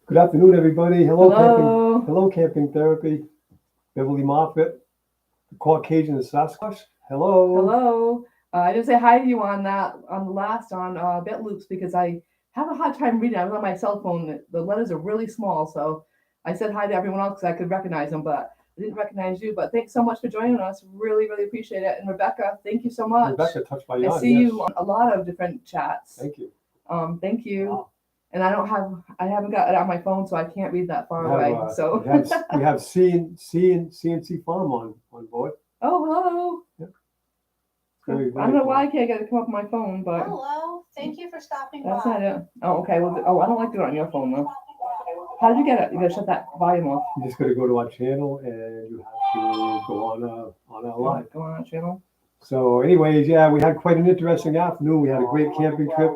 Good afternoon, everybody. Hello. Hello, camping therapy. Beverly Moffett, the Caucasian and Sasquatch. Hello. Hello. I didn't say hi to you on the last on Bit Loops because I have a hard time reading. I was on my cell phone. The letters are really small, so I said hi to everyone else because I could recognize them, but I didn't recognize you. But thanks so much for joining us. Really, really appreciate it. And Rebecca, thank you so much. Rebecca touched my I yarn. see Yes. you on a lot of different chats. Thank you. Thank you. Wow. And I haven't got it on my phone, so I can't read that far away. So we have CNC Farm on board. oh, hello. Yep. I don't know why I can't get it to come up on my phone, but Hello, thank you for stopping that's by. not it. Oh, okay. Well, I don't like to do it on your phone though. How did you get it? You gotta shut that volume off. You just got to go to our channel and you have to go on our live. Go on our channel. So, anyways, yeah, we had quite an interesting afternoon. We had a great camping trip.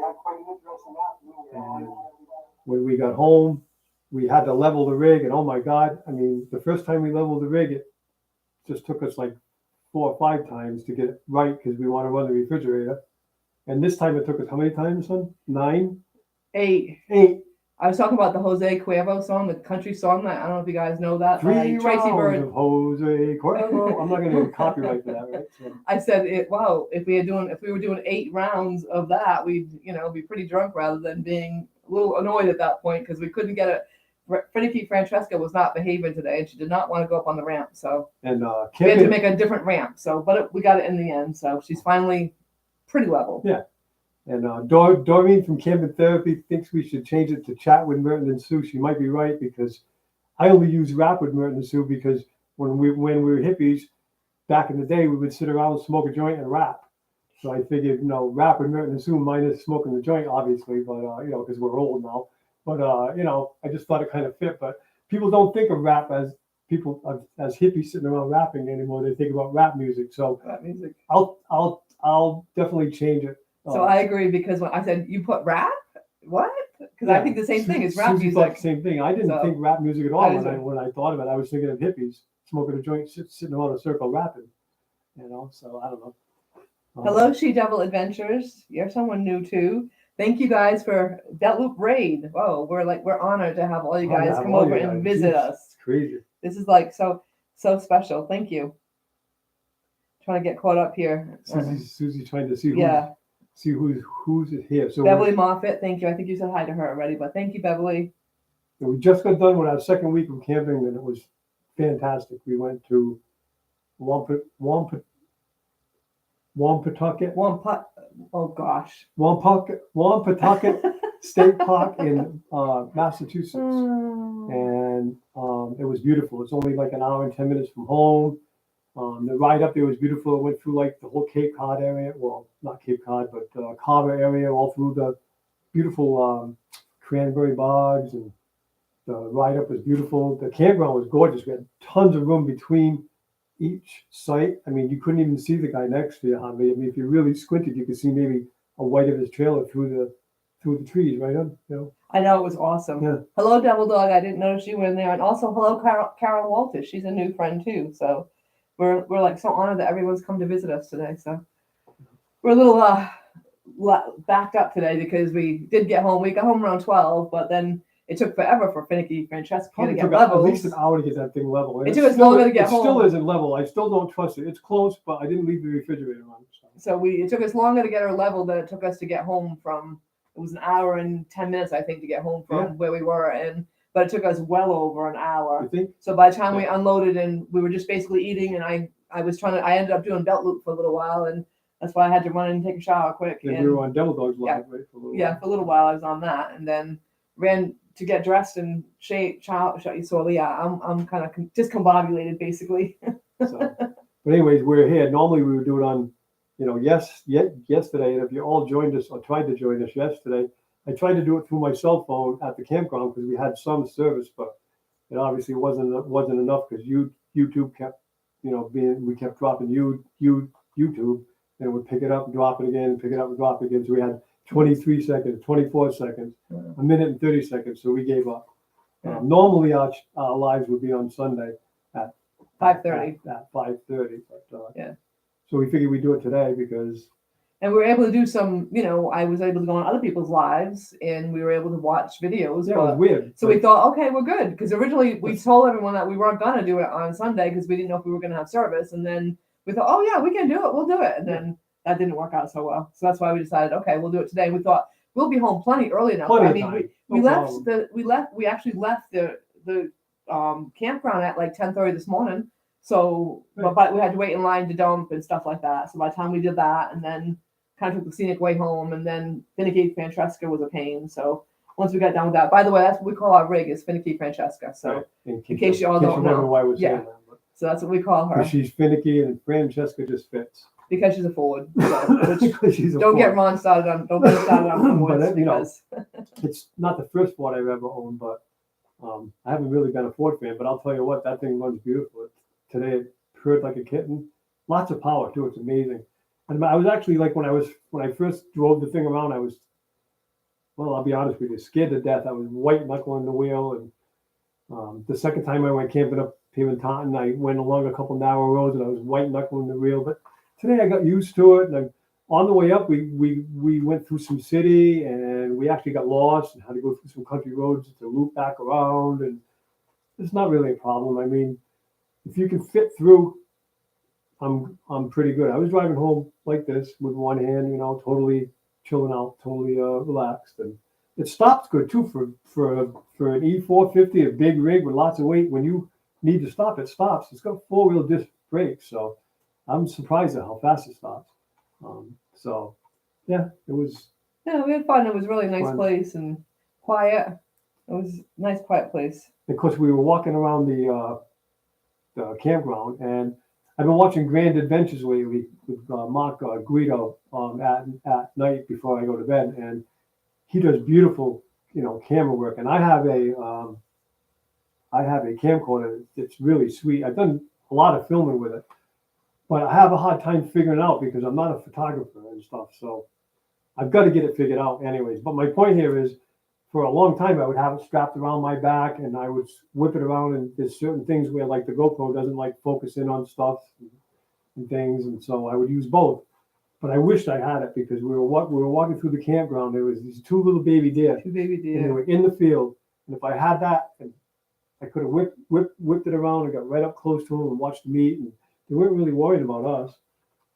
And when we got home, we had to level the rig, and oh my God, I mean, the first time we leveled the rig, it just took us like 4 or 5 times to get it right because we want to run the refrigerator. And this time it took us how many times, son? 9? 8. 8. I was talking about the Jose Cuervo song, the country song. That I don't know if you guys know that. 3 by Tracy rounds Bird. of Jose Cuervo. I'm not going to get copyright for that, right? So, I said it. Wow, if we were doing 8 rounds of that, we'd be pretty drunk rather than being a little annoyed at that point because we couldn't get it. Freddie Francesca was not behaving today, and she did not want to go up on the ramp. So and we had to make a different ramp. So, but we got it in the end. So she's finally pretty level. Yeah. And Doreen from Camping Therapy thinks we should change it to Chat with Merton and Sue. She might be right because I only use Rap with Merton and Sue because when we were hippies back in the day, we would sit around, smoke a joint, and rap. So I figured, Rap with Merton and Sue minus smoking the joint, obviously, but because we're old now. But I just thought it kind of fit. But people don't think of rap as as hippies sitting around rapping anymore. They think about rap music. So Rap music. I'll definitely change it. So I agree because when I said you put rap, what? Because I think the same thing is rap Susie music. thought the same thing. I didn't think rap music at all when I thought of it. I was thinking of hippies smoking a joint, sitting around a circle rapping. So I don't know. Hello, She Devil Adventures. You're someone new too. Thank you guys for that loop raid. Whoa, we're honored to have all you guys come over and visit us. It's crazy. This is like so special. Thank you. Trying to get caught up here. Susie trying to see who's here. So Beverly Moffett, thank you. I think you said hi to her already, but thank you, Beverly. We just got done with our second week of camping, and it was fantastic. We went to Wampatucket State Park in Massachusetts, and it was beautiful. It's only like an hour and 10 minutes from home. The ride up there was beautiful. It went through like the whole Cape Cod area. Well, not Cape Cod, but Carver area, all through the beautiful cranberry bogs, and the ride up was beautiful. The campground was gorgeous. We had tons of room between each site. I mean, you couldn't even see the guy next to you. I mean, if you really squinted, you could see maybe a white of his trailer through the trees, right? I know, it was awesome. Yeah. Hello, Devil Dog. I didn't notice you were in there, and also hello, Carol Walters. She's a new friend too. So we're like so honored that everyone's come to visit us today. So we're a little backed up today because we did get home. We got home around 12, but then it took forever for Finicky Francesca to get level. At least an hour to get that thing level. And it took us longer to get home. It still isn't level. I still don't trust it. It's close, but I didn't leave the refrigerator on. So it took us longer to get her level than it took us to get home from. It was an hour and 10 minutes, I think, to get home from where we were, but it took us well over an hour. You think? So by the time we unloaded and we were just basically eating, and I ended up doing belt loop for a little while, and that's why I had to run in and take a shower quick. And we were on Devil Dogs Live, right? For a little while. For a little while I was on that, and then ran to get dressed and shave. So yeah, I'm kind of discombobulated basically. But anyways, we're here. Normally we would do it on, yesterday. And if you all joined us or tried to join us yesterday, I tried to do it through my cell phone at the campground because we had some service, but it obviously wasn't enough because YouTube kept, we kept dropping YouTube, and it would pick it up and drop it again, pick it up and drop it again. So we had 23 seconds, 24 seconds, a minute and 30 seconds. So we gave up. Normally our lives would be on Sunday at 5:30. At 5:30, but yeah. So we figured we'd do it today because And we were able to do some, I was able to go on other people's lives and we were able to watch videos. Yeah, it was weird. So we thought, okay, we're good. Because originally we told everyone that we weren't going to do it on Sunday because we didn't know if we were going to have service. And then we thought, oh, yeah, we can do it. We'll do it. And then that didn't work out so well. So that's why we decided, okay, we'll do it today. We thought we'll be home plenty early enough. Plenty of time. We actually left the campground at like 10:30 this morning. So, but we had to wait in line to dump and stuff like that. So by the time we did that, and then kind of took the scenic way home, and then finicky Francesca was a pain. So once we got done with that, by the way, that's what we call our rig is finicky Francesca. So in case you all don't know, why we're saying yeah. So that's what we call her. She's finicky and Francesca just fits. Because she's a Ford. So, she's a don't Ford. Get Ron started on. Don't get started on Fords. But it's not the first Ford I've ever owned, but I haven't really been a Ford fan. But I'll tell you what, that thing runs beautiful. Today it purred like a kitten. Lots of power too. It's amazing. And I was actually like when I first drove the thing around, well, I'll be honest with you, scared to death. I was white knuckling the wheel, and the second time I went camping up here in Taunton, I went along a couple narrow roads and I was white knuckling the wheel. But today I got used to it, and on the way up we went through some city and we actually got lost and had to go through some country roads to loop back around, and it's not really a problem. I mean, if you can fit through, I'm pretty good. I was driving home like this with one hand, totally chilling out, totally relaxed, and it stops good too for an E450, a big rig with lots of weight. When you need to stop, it stops. It's got 4-wheel disc brakes, so I'm surprised at how fast it stops. So yeah, it was. Yeah, we had fun. It was a really nice fun. place and quiet. It was a nice, quiet place. Of course, we were walking around the campground, and I've been watching Grand Adventures lately with Mark Guido at night before I go to bed, and he does beautiful, camera work. And I have a camcorder that's really sweet. I've done a lot of filming with it, but I have a hard time figuring it out because I'm not a photographer and stuff. So I've got to get it figured out anyways. But my point here is, for a long time, I would have it strapped around my back and I would whip it around, and there's certain things where like the GoPro doesn't like focus in on stuff and things. And so I would use both, but I wished I had it because we were walking through the campground. There was these 2 little baby deer. 2 baby deer. And they were in the field. And if I had that, I could have whipped it around and got right up close to them and watched them eat. And they weren't really worried about us.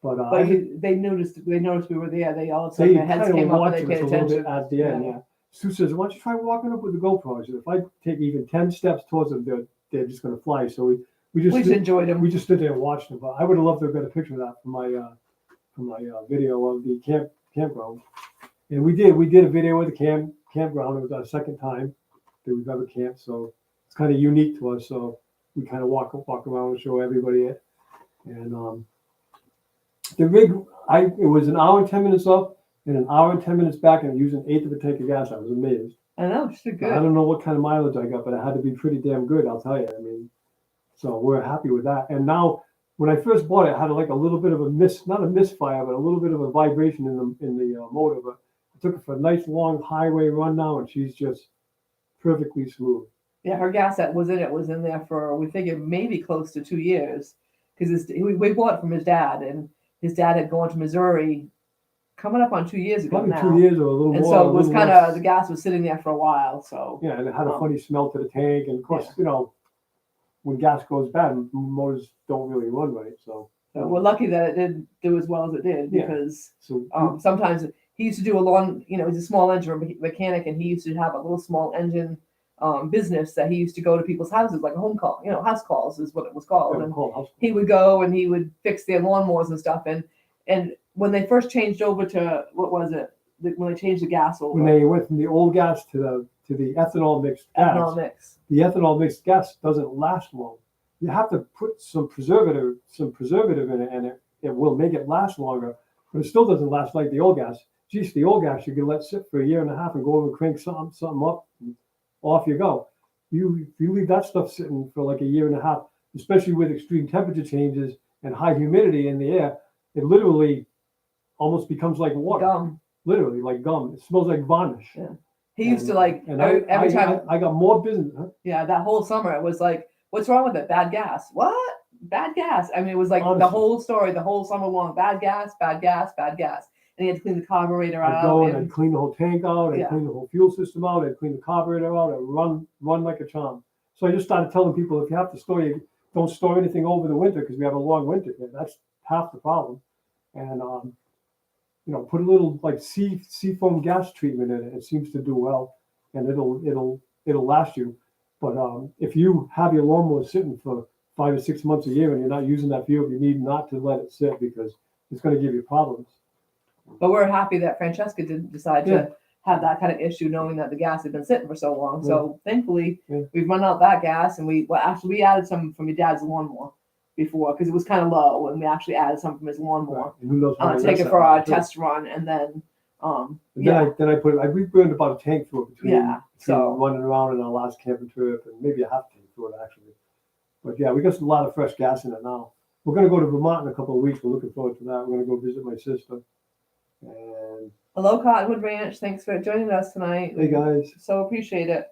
But they noticed we were there. They all of a sudden their heads came up and they paid attention. At the end, yeah. Sue says, "Why don't you try walking up with the GoPro?" I said, "If I take even 10 steps towards them, they're just going to fly." So we just enjoyed them. We just stood there and watched them. But I would have loved to have got a picture of that from my video of the campground. And we did a video of the campground. It was our second time that we've ever camped, so it's kind of unique to us. So we kind of walk around and show everybody it. And the rig, it was an hour and 10 minutes up and an hour and 10 minutes back, and using an eighth of a tank of gas. I was amazed. I know, it's good. I don't know what kind of mileage I got, but it had to be pretty damn good, I'll tell you. I mean, so we're happy with that. And now, when I first bought it, it had like a little bit of not a misfire, but a little bit of a vibration in the motor. But I took it for a nice long highway run now, and she's just perfectly smooth. Yeah, her gas that was in there for, we figured, maybe close to 2 years, because we bought it from his dad, and his dad had gone to Missouri coming up on 2 years ago. Probably now. 2 years or a little more. And so it was kind of, the gas was sitting there for a while. So yeah, and it had a funny smell to the tank. And of course, when gas goes bad, motors don't really run right. So we're lucky that it did do as well as it did, because sometimes he used to do he's a small engine mechanic, and he used to have a little small engine business that he used to go to people's houses, like a home call, house calls is what it was called. And he would go and he would fix their lawnmowers and stuff. And when they first changed over to, what was it? When they changed the gas over. When they went from the old gas to the ethanol mixed gas. The ethanol mixed gas doesn't last long. You have to put some preservative in it, and it will make it last longer, but it still doesn't last like the old gas. Geez, the old gas you can let sit for a year and a half and go over and crank something up, and off you go. If you leave that stuff sitting for like a year and a half, especially with extreme temperature changes and high humidity in the air, it literally almost becomes like water. Gum. Literally like gum. It smells like varnish. Yeah. He used to every time. I got more business. Huh? Yeah, that whole summer it was like, what's wrong with it? Bad gas. What? Bad gas. I mean, it was like Honestly. The whole story, the whole summer long. Bad gas, bad gas, bad gas. and he had to clean the carburetor I'd out. go and and- I'd clean the whole tank out, I'd Yeah. clean the whole fuel system out, I'd clean the carburetor out, I'd run like a charm. So I just started telling people, if you have to store, you don't store anything over the winter because we have a long winter here. That's half the problem. And put a little like seafoam gas treatment in it. It seems to do well, and it'll last you. But if you have your lawnmower sitting for 5 or 6 months a year and you're not using that fuel, you need not to let it sit because it's going to give you problems. But we're happy that Francesca didn't decide Yeah. to have that kind of issue, knowing that the gas had been sitting for so long. So thankfully, Yeah. we've run out that gas, and we added some from your dad's lawnmower before because it was kind of low, and we actually added some from his lawnmower. And who knows how many Take that's it for at, our right? test run, and then And yeah, then we burned about a tank through it between so- running around in our last camping trip, and maybe a half tank through it actually. But yeah, we got a lot of fresh gas in it now. We're going to go to Vermont in a couple of weeks. We're looking forward to that. We're going to go visit my sister. And hello Cottonwood Ranch. Thanks for joining us tonight. hey guys, So appreciate it.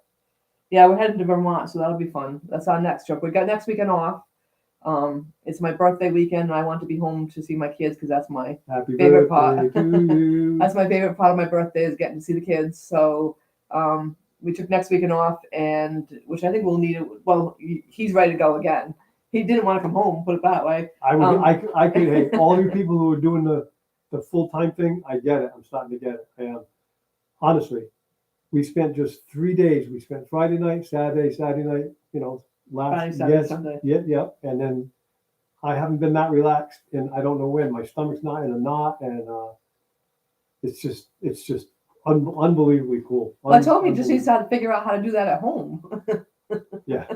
Yeah, we're heading to Vermont, so that'll be fun. That's our next trip. We got next weekend off. It's my birthday weekend, and I want to be home to see my kids because that's my happy Favorite birthday part. to you. that's my favorite part of my birthday is getting to see the kids. So we took next weekend off, and which I think we'll need it. Well, he's ready to go again. He didn't want to come home, put it that way. I could, hey, all you people who are doing the full-time thing, I get it. I'm starting to get it. And honestly, we spent just 3 days. We spent Friday night, Saturday night, Friday, Saturday, Sunday. Yeah. And then I haven't been that relaxed and I don't know when. My stomach's not in a knot and it's just unbelievably cool. Well, I told him he just needs to figure out how to do that at home. Yeah.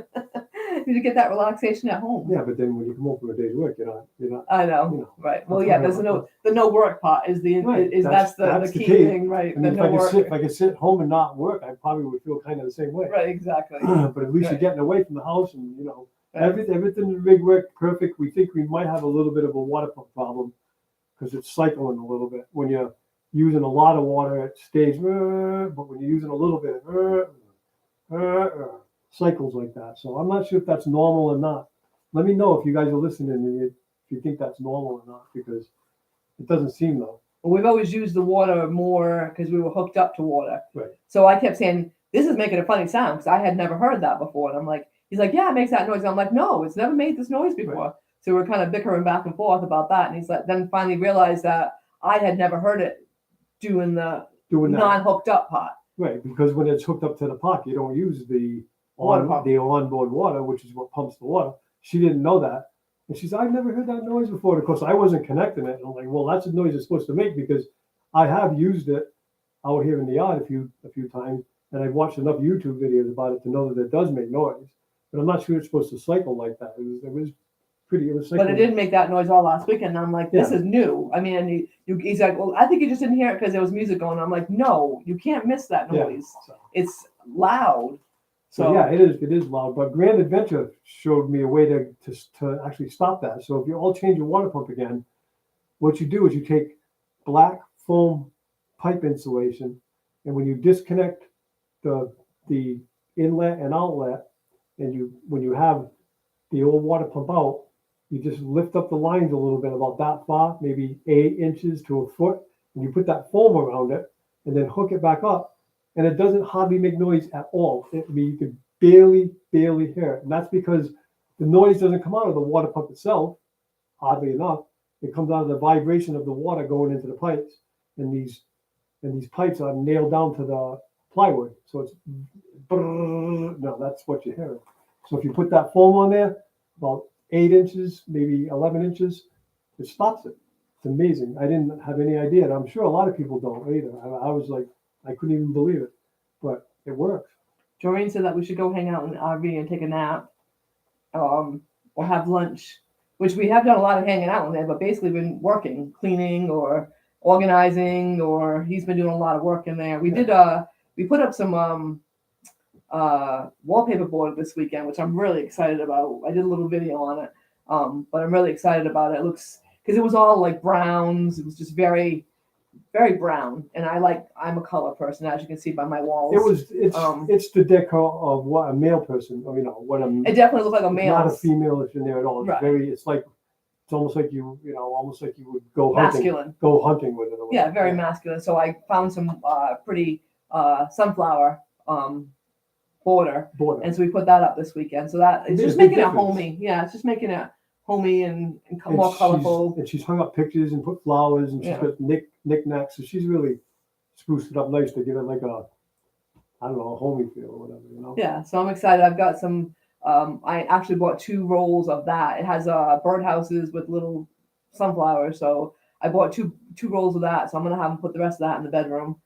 You need to get that relaxation at home. Yeah, but then when you come home from a day's work, you're not. I know, You know, right? Well, that's yeah, what there's I- the no work part is the Right, is that's the key thing, right? I The mean, no work. if I could sit home and not work, I probably would feel kind of the same way. Right, exactly. But at least you're Right. getting away from the house and, Right. everything in the rig worked perfect. We think we might have a little bit of a water pump problem because it's cycling a little bit. When you're using a lot of water, it stays, but when you're using a little bit, cycles like that. So I'm not sure if that's normal or not. Let me know if you guys are listening and if you think that's normal or not, because it doesn't seem though. Well, we've always used the water more because we were hooked up to water. Right. So I kept saying, this is making a funny sound because I had never heard that before. And I'm like, he's like, yeah, it makes that noise. And I'm like, no, it's never made this noise before. Right. So we're kind of bickering back and forth about that. And he's like, then finally realized that I had never heard it doing the Doing that. non-hooked up part. Right, because when it's hooked up to the pot, you don't use the Water pump. onboard water, which is what pumps the water. She didn't know that. And she said, I've never heard that noise before. And of course, I wasn't connecting it. And I'm like, well, that's the noise it's supposed to make because I have used it out here in the yard a few times. And I've watched enough YouTube videos about it to know that it does make noise. But I'm not sure it's supposed to cycle like that. It was But cycling. it didn't make that noise all last weekend. And I'm like, this is new. I mean, and he's like, well, I think you just didn't hear it because there was music going on. I'm like, no, you can't miss that Yeah, noise. so. It's loud. So yeah, it is loud. But Grand Adventure showed me a way to actually stop that. So if you all change your water pump again, what you do is you take black foam pipe insulation, and when you disconnect the inlet and outlet, and when you have the old water pump out, you just lift up the lines a little bit, about that far, maybe 8 inches to a foot, and you put that foam around it, and then hook it back up. And it doesn't hardly make noise at all. You could barely hear it. And that's because the noise doesn't come out of the water pump itself, oddly enough. It comes out of the vibration of the water going into the pipes. And these pipes are nailed down to the plywood. So it's, no, that's what you're hearing. So if you put that foam on there, about 8 inches, maybe 11 inches, it stops it. It's amazing. I didn't have any idea. And I'm sure a lot of people don't either. I was like, I couldn't even believe it, but it works. Doreen said that we should go hang out in the RV and take a nap, or have lunch, which we have done a lot of hanging out in there, but basically been working, cleaning or organizing, or he's been doing a lot of work in there. We did, we put up some wallpaper board this weekend, which I'm really excited about. I did a little video on it, but I'm really excited about it. It looks, because it was all like browns. It was just very brown, and I'm a color person, as you can see by my walls. It's the decor of what a male person, what a It definitely looked like a it's male. not a female in there at all. It's Right. it's like it's almost like almost like you would go hunting, Masculine. with it. Or Yeah, whatever. very masculine. So I found some pretty sunflower border, Border. and so we put that up this weekend. So that It it's made a just big making it difference. homey. Yeah, it's just making it homey and And more colorful. And she's hung up pictures and put flowers, and she's Yeah. got knickknacks. So she's really spruced it up nice to give it like a, I don't know, a homey feel or whatever. Yeah, so I'm excited. I've got some. I actually bought 2 rolls of that. It has birdhouses with little sunflowers. So I bought two rolls of that. So I'm gonna have them put the rest of that in the bedroom,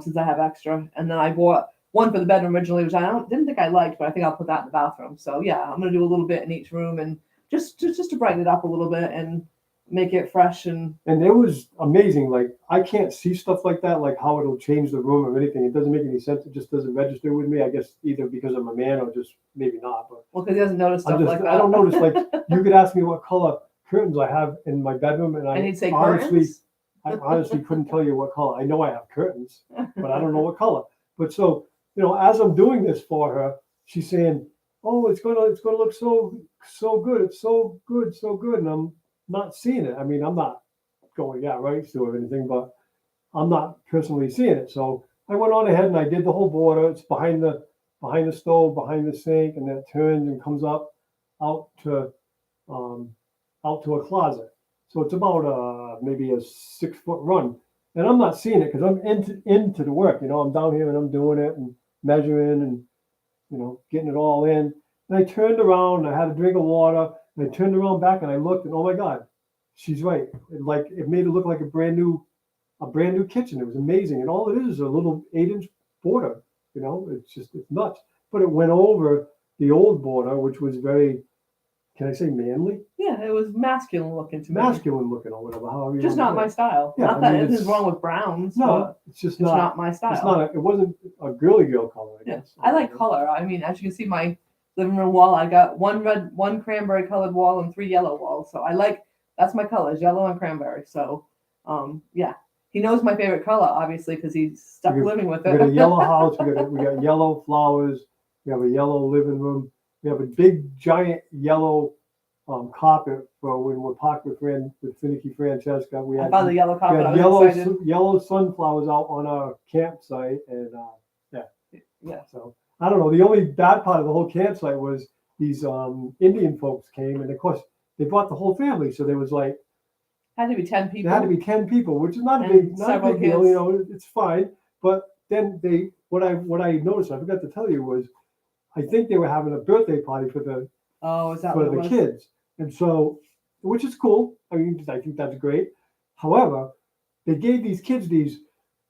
since I have extra. And then I bought one for the bedroom originally, which didn't think I liked, but I think I'll put that in the bathroom. So yeah, I'm gonna do a little bit in each room and just to brighten it up a little bit and make it fresh and. And it was amazing. Like, I can't see stuff like that, like how it'll change the room or anything. It doesn't make any sense. It just doesn't register with me. I guess either because I'm a man or just maybe not. But Well, because he doesn't notice stuff like that. I don't notice. Like, you could ask me what color curtains I have in my bedroom, and And he'd say honestly, curtains. I honestly couldn't tell you what color. I know I have curtains, but I don't know what color. But so, as I'm doing this for her, she's saying, "Oh, it's gonna look so good. It's so good," and I'm not seeing it. I mean, I'm not going, yeah, right, Sue, or anything, but I'm not personally seeing it. So I went on ahead and I did the whole border. It's behind the stove, behind the sink, and then it turns and comes up out to a closet. So it's about maybe a 6-foot run, and I'm not seeing it because I'm into the work. I'm down here and I'm doing it and measuring and getting it all in. And I turned around and I had a drink of water. And I turned around back and I looked and oh my God, she's right. It made it look like a brand new kitchen. It was amazing. And all it is a little 8-inch border. It's nuts. But it went over the old border, which was very, can I say manly? Yeah, it was masculine looking to me. Masculine looking or whatever. However you Just wanna not say my it. style. Yeah, Not I that mean, anything's it's- wrong with browns. No, but it's just it's not. not my style. It's not. It wasn't a girly girl color. I Yeah, guess. I like color. I mean, as you can see, my living room wall, I got 1 red, 1 cranberry colored wall, and 3 yellow walls. So that's my colors, yellow and cranberry. So, yeah, he knows my favorite color, obviously, because he's stuck living with We got a it. yellow house. We got yellow flowers. We have a yellow living room. We have a big giant yellow carpet for when we're parked with Finicky Francesca. We I had found the yellow we carpet. I had was excited. yellow sunflowers out on our campsite, and Yeah. so I don't know. The only bad part of the whole campsite was these Indian folks came, and of course they brought the whole family. So there was like Had to be 10 people. there had to be 10 people, which is not a And big several deal. kids. It's fine. But then what I noticed, I forgot to tell you, was I think they were having a birthday party for the Oh, is that what it was? kids, and so which is cool. I mean, I think that's great. However, they gave these kids these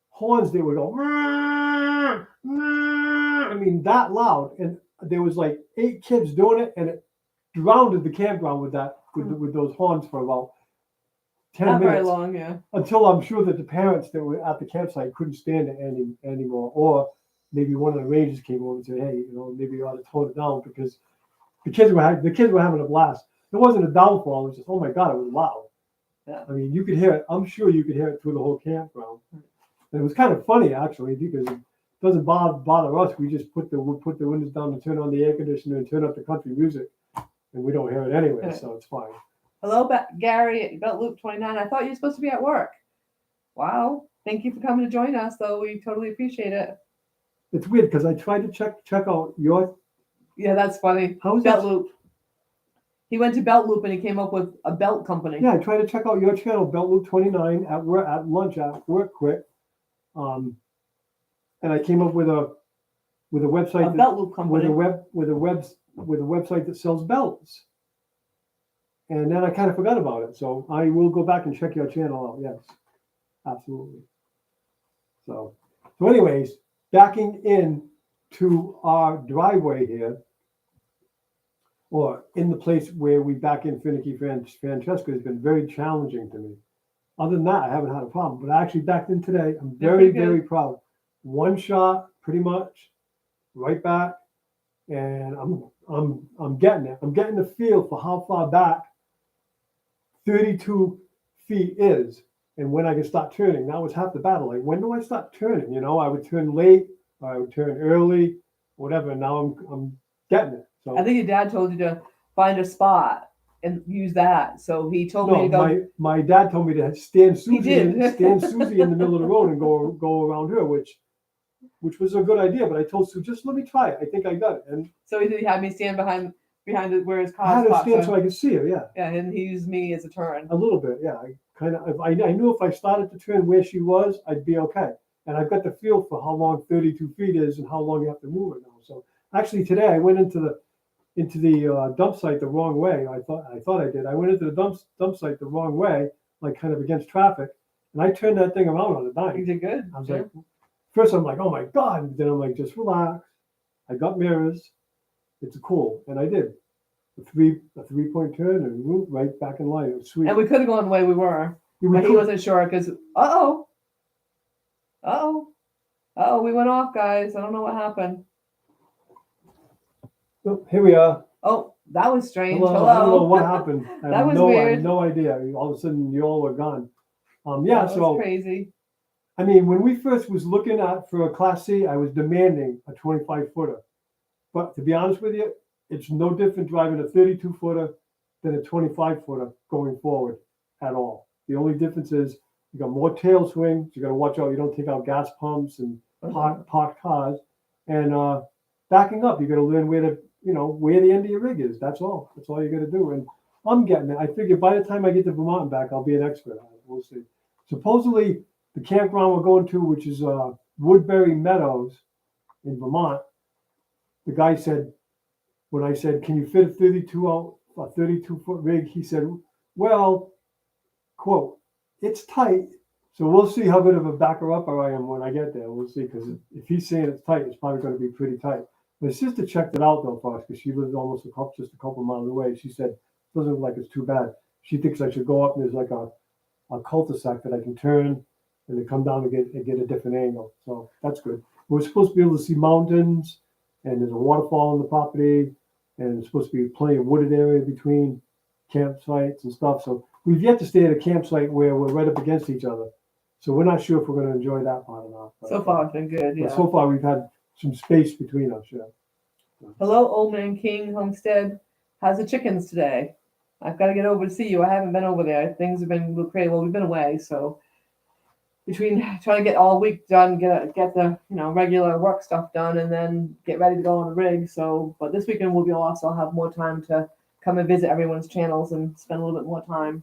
horns. They would go, "Meow, meow." I mean, that loud, and there was like 8 kids doing it, and it drowned the campground with those horns for about 10 Not very minutes. long, yeah. Until I'm sure that the parents that were at the campsite couldn't stand it anymore, or maybe one of the rangers came over and said, "Hey, maybe you ought to tone it down," because the kids were having a blast. It wasn't a downfall; it was just, oh my God, it was loud. Yeah. I mean, you could hear it. I'm sure you could hear it through the whole campground. And it was kind of funny actually because it doesn't bother us. We just put the windows down and turn on the air conditioner and turn up the country music, and we don't hear it anyway, Right. so it's fine. Hello, Gary, Belt Loop 29. I thought you were supposed to be at work. Wow. Thank you for coming to join us, though. We totally appreciate it. It's weird because I tried to check out your. Yeah, that's funny. How is Belt that? Loop. He went to Belt Loop and he came up with a belt company. Yeah, I tried to check out your channel, Belt Loop 29, at lunch at work quick, and I came up with a website A Belt Loop company. with a website that sells belts. And then I kind of forgot about it, so I will go back and check your channel out. Yes, absolutely. So anyways, backing in to our driveway here, or in the place where we back in Finicky Francesca, has been very challenging to me. Other than that, I haven't had a problem. But I actually backed in today. I'm very, pretty good. very proud. One shot, pretty much, right back, and I'm getting it. I'm getting the feel for how far back 32 feet is, and when I can start turning. That was half the battle. Like, when do I start turning? I would turn late, or I would turn early, whatever. And now I'm getting it. So I think your dad told you to find a spot and use that. So he told me No, to go. my dad told me to stand Susie, did. stand Susie in the middle of the road and go around her, which was a good idea. But I told Sue, just let me try it. I think I got it. And So he had me stand behind where his I car had her parked. stand so I could see her. Yeah, Yeah, and he used me as a turn. a little bit. Yeah, I knew if I started to turn where she was, I'd be okay. And I've got the feel for how long 32 feet is and how long you have to move it now. So actually today I went into the dump site the wrong way. I thought I did. I went into the dump site the wrong way, like kind of against traffic, and I turned that thing around on a You dime. did good. I was Yeah. like, first I'm like, oh my god. Then I'm like, just relax. I got mirrors. It's cool, and I did a 3-point turn and whoop, right back in line. It was sweet. And we could have gone the way we were, We but he could- wasn't sure because we went off, guys. I don't know what happened. oh, here we are. Oh, that was strange. Hello. I don't know what happened. I That have was I weird. have no idea. All of a sudden, you all were gone. That was So crazy. I mean, when we first was looking at for a Class C, I was demanding a 25-footer. But to be honest with you, it's no different driving a 32-footer than a 25-footer going forward at all. The only difference is you got more tail swing. So you got to watch out you don't take out gas pumps and parked cars. And backing up, you got to learn where the end of your rig is. That's all. That's all you got to do. And I'm getting it. I figure by the time I get to Vermont and back, I'll be an expert on it. We'll see. Supposedly, the campground we're going to, which is Woodbury Meadows in Vermont, the guy said, when I said, can you fit a 32-foot rig? He said, well, quote, it's tight. So we'll see how good of a backer-upper I am when I get there. We'll see, because if he's saying it's tight, it's probably going to be pretty tight. My sister checked it out, though, for us, because she lives almost just a couple miles away. She said, it doesn't look like it's too bad. She thinks I should go up, and there's like a cul-de-sac that I can turn and then come down and get a different angle. So that's good. We're supposed to be able to see mountains, and there's a waterfall on the property, and there's supposed to be plenty of wooded area between campsites and stuff. So we've yet to stay at a campsite where we're right up against each other. So we're not sure if we're going to enjoy that part or not. But, So far, it's been good. but Yeah. so far, we've had some space between us. Yeah. Hello, Old Man King Homestead. How's the chickens today? I've got to get over to see you. I haven't been over there. Things have been a little crazy. Well, we've been away, so between trying to get all week done, get the regular work stuff done, and then get ready to go on the rig. So, but this weekend we'll also have more time to come and visit everyone's channels and spend a little bit more time.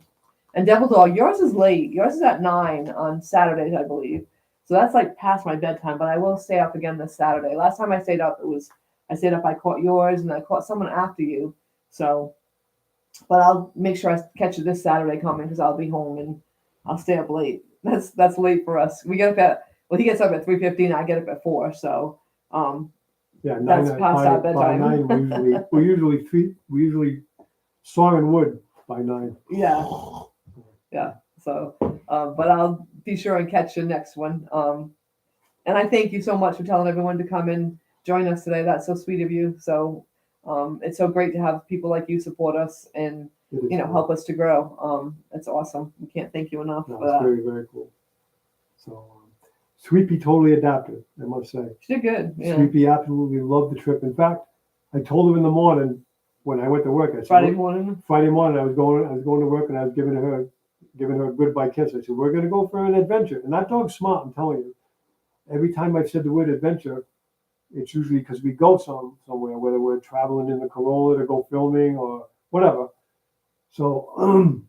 And Devil Dog, yours is late. Yours is at 9 on Saturdays, I believe. So that's like past my bedtime. But I will stay up again this Saturday. Last time I stayed up, I stayed up. I caught yours, and I caught someone after you. So, but I'll make sure I catch you this Saturday coming because I'll be home and I'll stay up late. That's late for us. We get up he gets up at 3:15. I get up at 4. So, Yeah, That's past our by bedtime. 9 we usually saw in wood by 9. yeah. So, but I'll be sure and catch the next one. And I thank you so much for telling everyone to come and join us today. That's so sweet of you. So, it's so great to have people like you support us and help us to grow. It's awesome. We can't thank you enough No, for it's that. very, very cool. So, Sweepy totally adapted, I must say. She did good. Yeah. Sweepy absolutely loved the trip. In fact, I told her in the morning when I went to work. I said, Friday morning. Friday morning, I was going to work, and I was giving her a goodbye kiss. I said, "We're going to go for an adventure." And that dog's smart. I'm telling you. Every time I've said the word adventure, it's usually because we go somewhere, whether we're traveling in the Corolla to go filming or whatever. So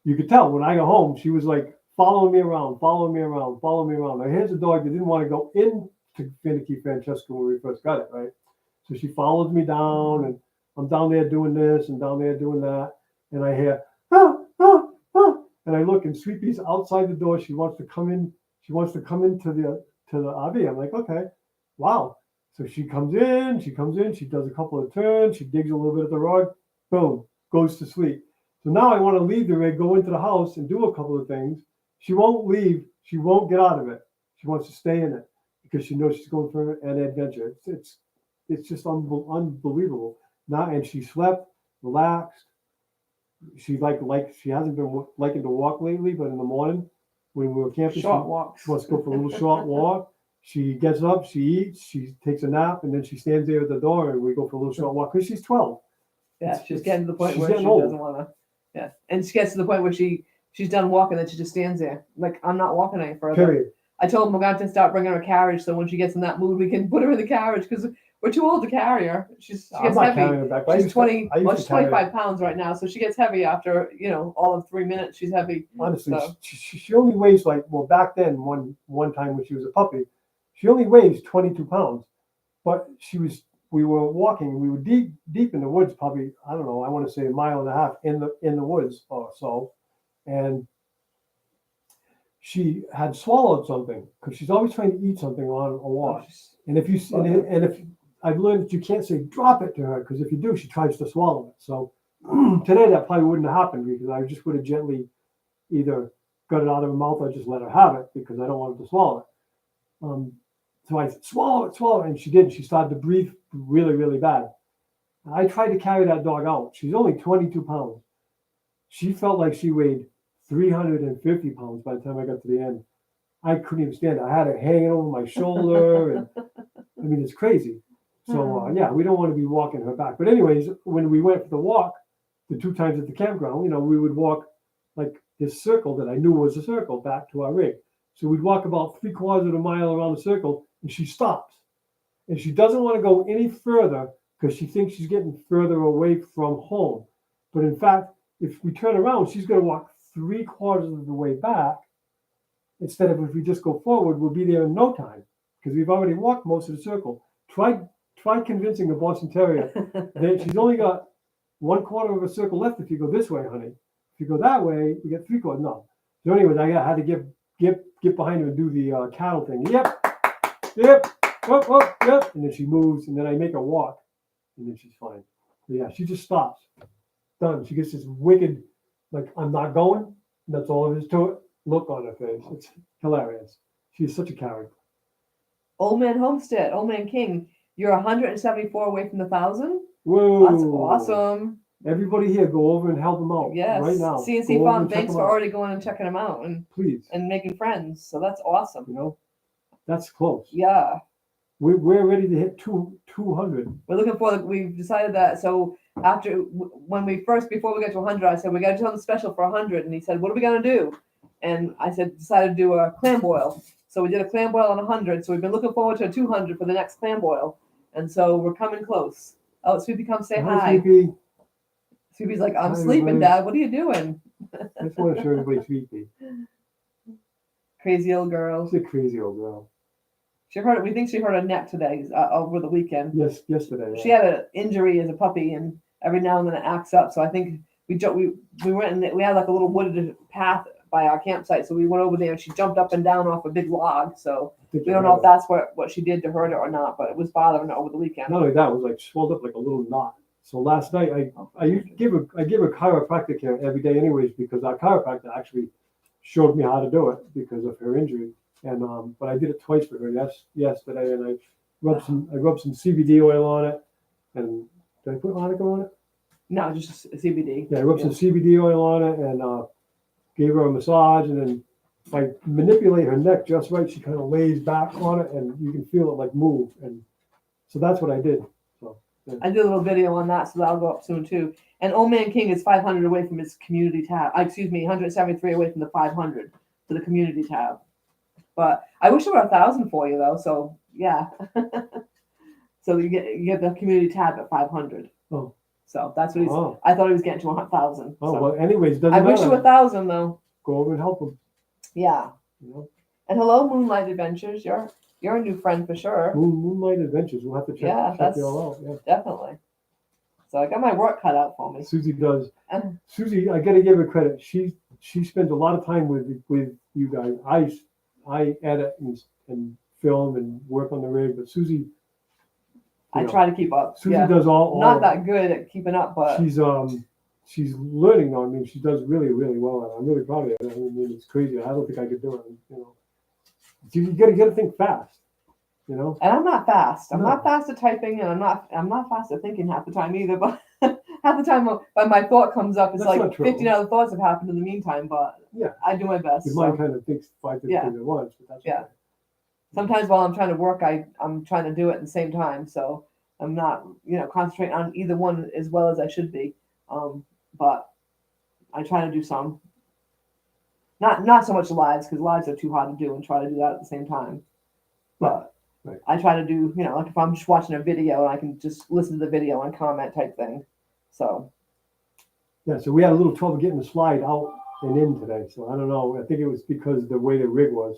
you could tell when I got home, she was like following me around. Now here's a dog that didn't want to go into Finicky Francesca when we first got it, right? So she follows me down, and I'm down there doing this and down there doing that, and I hear and I look, and Sweepy's outside the door. She wants to come in. She wants to come into the RV. I'm like, okay, wow. So she comes in. She does a couple of turns. She digs a little bit at the rug. Boom, goes to sleep. So now I want to leave the rig, go into the house, and do a couple of things. She won't leave. She won't get out of it. She wants to stay in it because she knows she's going for an adventure. It's just unbelievable. Now, and she slept, relaxed. She she hasn't been liking to walk lately, but in the morning when we were camping, Short walks. she wants to go for a little short walk. She gets up, she eats, she takes a nap, and then she stands there at the door, and we go for a little short walk because she's 12. Yeah, she's getting to the point she's where she getting old. doesn't want to. Yeah, and she gets to the point where she's done walking, then she just stands there like, I'm not walking any further. Period. I told him we're going to start bringing her a carriage, so when she gets in that mood, we can put her in the carriage because we're too old to carry her. She I'm gets not heavy. carrying her back. but I She's used to- 20. I used Well, to she's carry her. 25 pounds right now, so she gets heavy after all of 3 minutes. She's heavy. Honestly, So- she only weighs like, well, back then, one time when she was a puppy, she only weighs 22 pounds. But we were walking, we were deep in the woods, probably, I don't know, I want to say a mile and a half in the woods or so. And she had swallowed something because she's always trying to eat something on a walk. And if you and if I've learned that you can't say drop it to her because if you do, she tries to swallow it. So today that probably wouldn't have happened because I just would have gently either got it out of her mouth or just let her have it because I don't want her to swallow it. So I said, swallow it, and she did. She started to breathe really, really bad. I tried to carry that dog out. She's only 22 pounds. She felt like she weighed 350 pounds by the time I got to the end. I couldn't even stand it. I had her hanging over my shoulder, and I mean, it's crazy. So yeah, we don't want to be walking her back. But anyways, when we went for the walk, the 2 times at the campground, we would walk like this circle that I knew was a circle back to our rig. So we'd walk about 3/4 of a mile around the circle, and she stops. And she doesn't want to go any further because she thinks she's getting further away from home. But in fact, if we turn around, she's going to walk 3/4 of the way back. Instead of if we just go forward, we'll be there in no time because we've already walked most of the circle. Try convincing a Boston Terrier that she's only got 1/4 of a circle left if you go this way, honey. If you go that way, you get 3/4. No. So anyways, I had to get behind her and do the cattle thing. Yep. Yep. And then she moves, and then I make her walk, and then she's fine. But yeah, she just stops. Done. She gets this wicked, like, I'm not going. And that's all there is to it. Look on her face. It's hilarious. She's such a character. Old Man Homestead, Old Man King, you're 174 away from the 1,000. Whoa. That's awesome. Everybody here, go over and help them out Yes. right now. CNC Go over Farm, and check thanks them for out. already going and checking them out Please. and making friends. So that's awesome. That's close. Yeah. We're ready to hit 200. We're looking for we've decided that. So before we get to 100, I said, we got to do something special for 100. And he said, what are we going to do? And I said, decided to do a clam boil. So we did a clam boil on 100. So we've been looking forward to a 200 for the next clam boil. And so we're coming close. Oh, Sweepy, come say hi. Sweepy. Sweepy's like, I'm Hi, sleeping, everybody. Dad. What are you doing? I just want to show everybody Sweepy. Crazy old girl. She's a crazy old girl. We think she hurt her neck today over the weekend. Yes, yesterday. She had an injury as a puppy, and every now and then it acts up. So I think we went and we had like a little wooded path by our campsite. So we went over there, and she jumped up and down off a big log. So we don't know if that's what she did to hurt her or not, but it was bothering her over the weekend. Not only that, it was like swelled up like a little knot. So last night I give her chiropractic care every day, anyways, because our chiropractor actually showed me how to do it because of her injury. And but I did it twice for her yesterday, and I rubbed some CBD oil on it. And did I put arnica on it? No, just a CBD. Yeah, I rubbed some CBD oil on it and gave her a massage. And then if I manipulate her neck just right, she kind of lays back on it, and you can feel it like move. And so that's what I did. So yeah. I did a little video on that, so that'll go up soon too. And Old Man King is 500 away from his community tab. 173 away from the 500 for the community tab. But I wish there were 1,000 for you though. So yeah. So you get the community tab at 500. Oh. So that's what he's. Oh. I thought he was getting to 1,000. Oh so. well. Anyways, doesn't I matter. wish you 1,000 though. Go over and help them. Yeah. And hello, Moonlight Adventures. You're a new friend for sure. Moonlight Adventures. We'll have to check it all out. Yeah. Definitely. So I got my work cut out for me. Susie does. Susie, I got to give her credit. She spends a lot of time with you guys. I edit and film and work on the rig, but Susie. I try to keep up. Susie does all. Not that good at keeping up, but she's learning. I mean, she does really, really well. And I'm really proud of her. I mean, it's crazy. I don't think I could do it. You got to think fast. And I'm not fast. I'm No. not fast at typing, and I'm not fast at thinking half the time either. But half the time, when my thought comes up, it's That's not like true. 15 other thoughts have happened in the meantime. But Yeah. I do my best. Your So. mind kind of thinks 5 things Yeah. at once, but that's Yeah. okay. Sometimes while I'm trying to work, I'm trying to do it at the same time. So I'm not, concentrating on either one as well as I should be. But I try to do some. Not so much lives, because lives are too hard to do and try to do that at the same time. But Right. I try to do, like if I'm just watching a video and I can just listen to the video and comment type thing. So Yeah, so we had a little trouble getting the slide out and in today. So I don't know. I think it was because the way the rig was.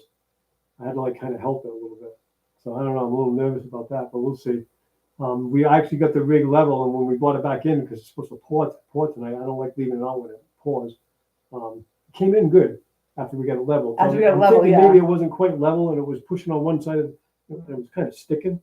I had to like kind of help it a little bit. So I don't know. I'm a little nervous about that, but we'll see. We actually got the rig level, and when we brought it back in, because it's supposed to pour tonight, I don't like leaving it out when it pours. It came in good after we got it level. After we got it I'm level, thinking yeah. maybe it wasn't quite level, and it was pushing on one side, and it was kind of sticking.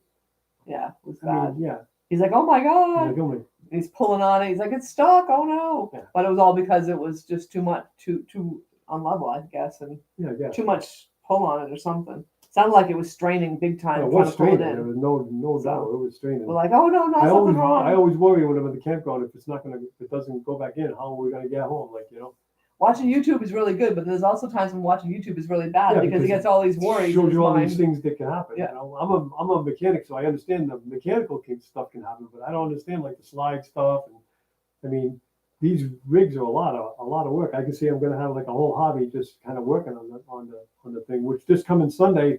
yeah, it was I bad. mean, yeah. He's like, oh my God. Like, oh my, He's pulling on it. He's like, it's stuck. Oh no. Yeah. But it was all because it was just too much, too unlevel, I guess, and yeah, yeah. too much pull on it or something. Sounded like it was straining big time. It trying was to pull it straining. There in. was no So, doubt. It was straining. We're like, oh no, I something wrong. always worry when I'm at the campground if it doesn't go back in. How are we gonna get home? Watching YouTube is really good, but there's also times when watching YouTube is really bad Yeah, because he because gets all these worries. in shows his you all mind. these things that can happen. Yeah. I'm a mechanic, so I understand the mechanical stuff can happen, but I don't understand like the slide stuff. And I mean, these rigs are a lot of work. I can see I'm gonna have like a whole hobby just kind of working on the thing. Which this coming Sunday,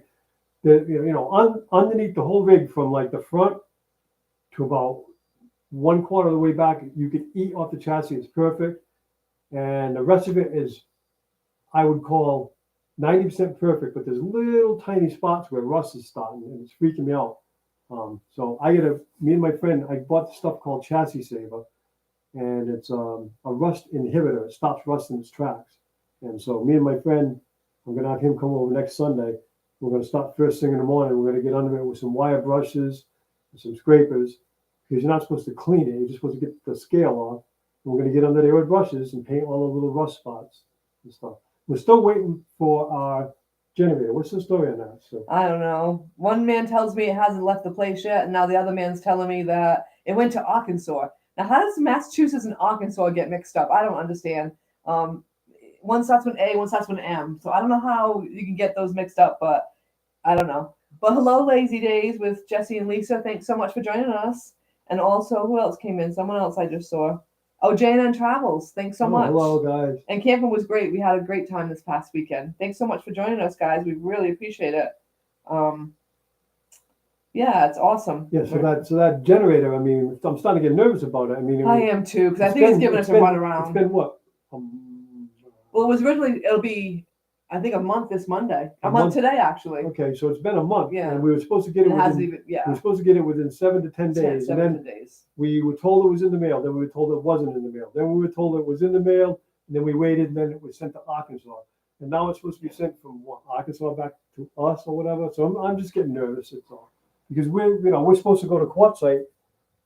underneath the whole rig from like the front to about 1/4 of the way back, you can eat off the chassis. It's perfect, and the rest of it is, I would call 90% perfect, but there's little tiny spots where rust is starting, and it's freaking me out. So me and my friend, I bought the stuff called Chassis Saver, and it's a rust inhibitor. It stops rust in its tracks. And so me and my friend, I'm gonna have him come over next Sunday. We're gonna start first thing in the morning. We're gonna get under it with some wire brushes and some scrapers, because you're not supposed to clean it. You're just supposed to get the scale off. And we're gonna get under there with brushes and paint all the little rust spots and stuff. We're still waiting for our generator. What's the story on that? So I don't know. One man tells me it hasn't left the place yet, and now the other man's telling me that it went to Arkansas. Now, how does Massachusetts and Arkansas get mixed up? I don't understand. One starts with A, one starts with M. So I don't know how you can get those mixed up, but I don't know. But hello, Lazy Days with Jesse and Lisa. Thanks so much for joining us. And also, who else came in? Someone else I just saw. Oh, J&N Travels. Thanks so much. Hello, guys. And camping was great. We had a great time this past weekend. Thanks so much for joining us, guys. We really appreciate it. Yeah, it's awesome. Yeah, so that generator, I mean, I'm starting to get nervous about it. I mean, I am too, because I think it's giving us a run around. It's been what? Well, it was originally, it'll be, I think, a month this Monday. A month today, actually. Okay, so it's been a month. Yeah. And we were supposed to get it It hasn't within, even, yeah. we were supposed to get it within 7 to 10 days. And then days. we were told it was in the mail. Then we were told it wasn't in the mail. Then we were told it was in the mail. And then we waited, and then it was sent to Arkansas. And now it's supposed to be sent from Arkansas back to us or whatever. So I'm just getting nervous. It's all because we're supposed to go to Quartzsite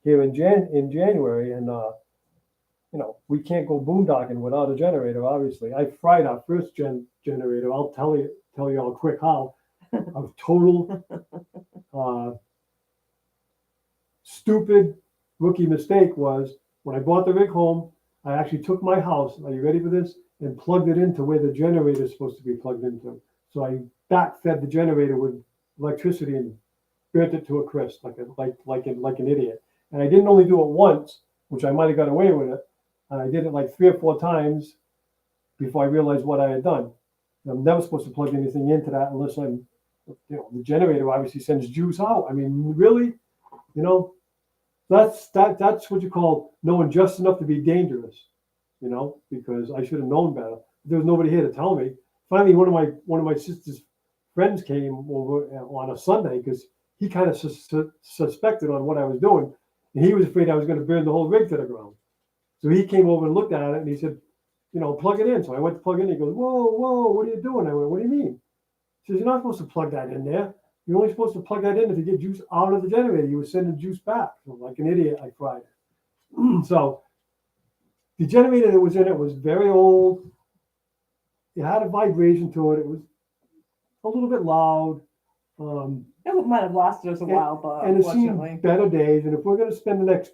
here in January, and we can't go boondocking without a generator. Obviously, I fried our first generator. I'll tell you all quick how. A total stupid rookie mistake was when I bought the rig home. I actually took my house. Are you ready for this? And plugged it into where the generator is supposed to be plugged into. So I backfed the generator with electricity and burnt it to a crisp, like an idiot. And I didn't only do it once, which I might have got away with it. And I did it like 3 or 4 times before I realized what I had done. And I'm never supposed to plug anything into that unless the generator obviously sends juice out. I mean, really, that's what you call knowing just enough to be dangerous. Because I should have known better. There was nobody here to tell me. Finally, one of my sister's friends came over on a Sunday because he kind of suspected on what I was doing, and he was afraid I was going to burn the whole rig to the ground. So he came over and looked at it, and he said, plug it in. So I went to plug it in. He goes, whoa, what are you doing? I went, what do you mean? He says, you're not supposed to plug that in there. You're only supposed to plug that in if you get juice out of the generator. You were sending juice back. So like an idiot, I fried it. So the generator that was in it was very old. It had a vibration to it. It was a little bit loud. It might have lasted us a while, but and it's unfortunately. seen better days. And if we're going to spend the next,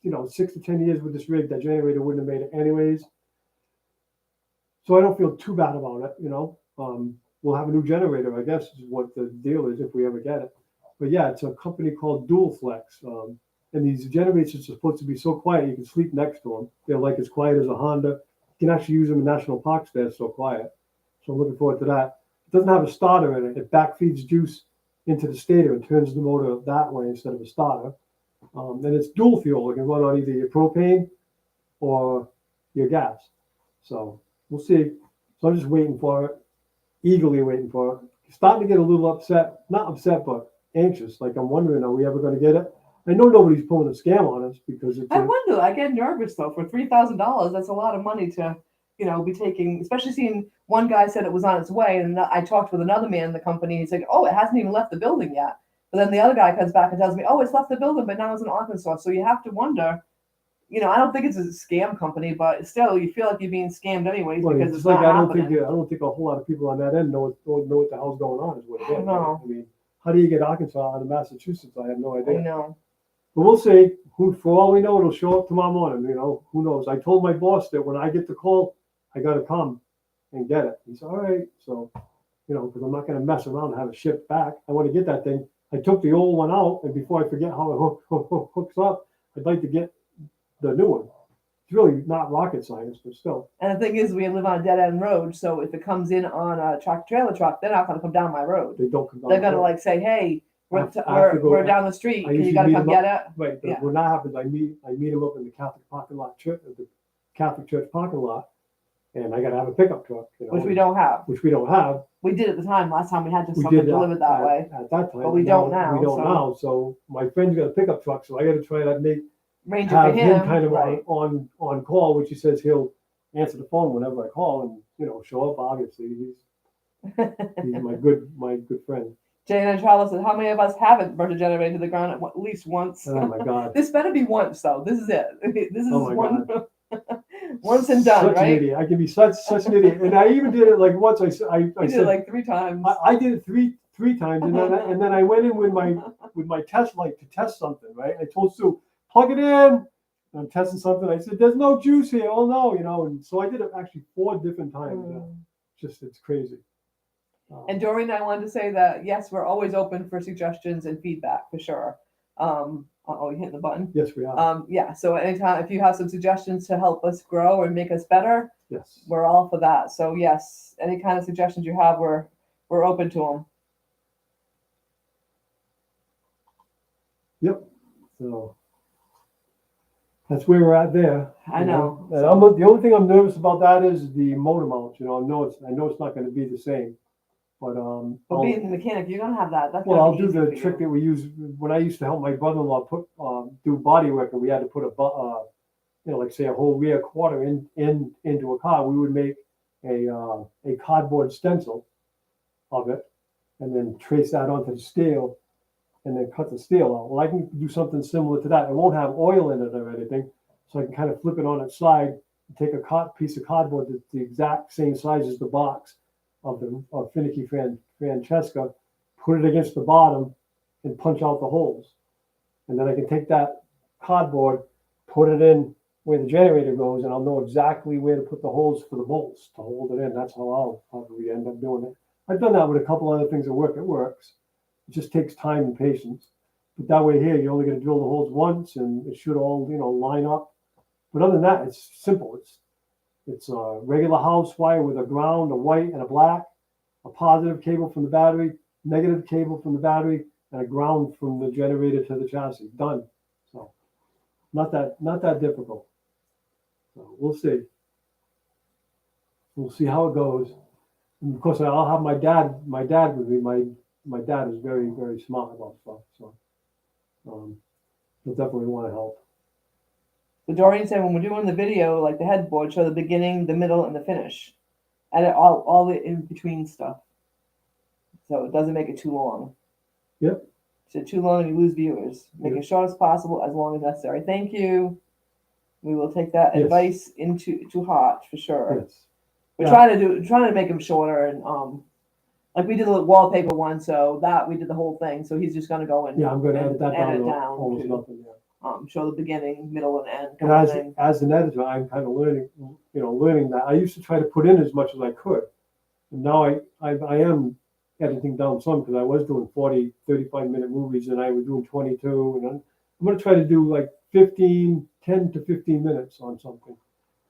6 to 10 years with this rig, that generator wouldn't have made it anyways. So I don't feel too bad about it. We'll have a new generator, I guess, is what the deal is if we ever get it. But yeah, it's a company called Dual Flex. And these generators are supposed to be so quiet you can sleep next to them. They're like as quiet as a Honda. You can actually use them in national parks. They're so quiet. So I'm looking forward to that. It doesn't have a starter in it. It backfeeds juice into the stator and turns the motor that way instead of a starter. And it's dual fuel. It can run on either your propane or your gas. So we'll see. So I'm just waiting for it, eagerly waiting for it. Starting to get a little upset, not upset, but anxious. Like I'm wondering, are we ever going to get it? I know nobody's pulling a scam on us because it's. I wonder. I get nervous though. For $3,000, that's a lot of money to, be taking. Especially seeing one guy said it was on its way, and I talked with another man in the company. He's like, "Oh, it hasn't even left the building yet." But then the other guy comes back and tells me, "Oh, it's left the building, but now it's in Arkansas." So you have to wonder. I don't think it's a scam company, but still, you feel like you're being scammed anyways Well, because it's it's like not I happening. don't think a whole lot of people on that end know what the hell's going on. Is what it is. Right? No. I mean, how do you get Arkansas out of Massachusetts? I have no I idea. know. But we'll see. For all we know, it'll show up tomorrow morning. Who knows? I told my boss that when I get the call, I got to come and get it. He said, all right. So, because I'm not going to mess around and have it shipped back. I want to get that thing. I took the old one out, and before I forget how it hooks up, I'd like to get the new one. It's really not rocket science, but still. And the thing is, we live on a dead end road, so if it comes in on a trailer truck, they're not going to come down my road. They don't come down. They're going to say, "Hey, I have to go- we're down the street. I You usually got to meet come them get it." Right, but Yeah. when that happens, I meet them up in the Catholic parking lot, the Catholic church parking lot, and I got to have a pickup truck. Which we don't have. Which we don't have. We did at the time. Last time we had just We something did delivered that way. at that time. But we don't now, We don't so- now. So my friend's got a pickup truck, so I got to try to Ranger for have him. him kind of right. on call, which he says he'll answer the phone whenever I call and show up. Obviously, he's my good friend. Jane and Charlotte said, "How many of us haven't burned a generator to the ground at least once?" Oh my God. This better be once, though. This is it. This is Oh my one. Once and done, Such right? an idiot. I can be such an idiot. And I even did it like once. I We did said it like 3 times. I did it three times, and then I went in with my test light to test something. Right? I told Sue, plug it in. I'm testing something. I said, "There's no juice here." Oh no, And so I did it actually 4 different times. It's crazy. And Doreen, I wanted to say that yes, we're always open for suggestions and feedback for sure. You hitting the button? Yes, we are. Yeah. So anytime if you have some suggestions to help us grow and make us better, Yes. we're all for that. So yes, any kind of suggestions you have, we're open to them. Yep. So that's where we're at there. I know. And the only thing I'm nervous about that is the motor mount. I know it's not going to be the same, but being the mechanic, you're gonna have that. That's I'll gonna be do easy the for trick you. that we use when I used to help my brother-in-law do body work, and we had to put like say a whole rear quarter into a car. We would make a cardboard stencil of it, and then trace that onto the steel, and then cut the steel out. Well, I can do something similar to that. It won't have oil in it or anything, so I can kind of flip it on its side, take a piece of cardboard that's the exact same size as the box of Finicky Francesca, put it against the bottom, and punch out the holes. And then I can take that cardboard, put it in where the generator goes, and I'll know exactly where to put the holes for the bolts to hold it in. That's how I'll probably end up doing it. I've done that with a couple other things at work. It works. It just takes time and patience. But that way here, you're only going to drill the holes once, and it should all line up. But other than that, it's simple. It's a regular house wire with a ground, a white, and a black, a positive cable from the battery, negative cable from the battery, and a ground from the generator to the chassis. Done. So not that difficult. So we'll see. We'll see how it goes. And of course, I'll have my dad with me. My dad is very, very smart about stuff. So he'll definitely want to help. So Doreen said when we're doing the video, like the headboard, show the beginning, the middle, and the finish. Edit all the in between stuff. So it doesn't make it too long. Yep. So too long, you lose viewers. Make it short as possible, as long as necessary. Thank you. We will take that Yes. advice into heart for sure. Yes. We're Yeah. trying to make them shorter and like we did the wallpaper one, so that we did the whole thing. So he's just gonna go and Yeah, I'm going to edit that down edit to down almost to nothing. Yeah. show the beginning, middle, and end. And Kind of thing. as an editor, I'm kind of learning that. I used to try to put in as much as I could, and now I am editing down some because I was doing 40, 35-minute movies and I was doing 22. And I'm going to try to do like 10 to 15 minutes on something.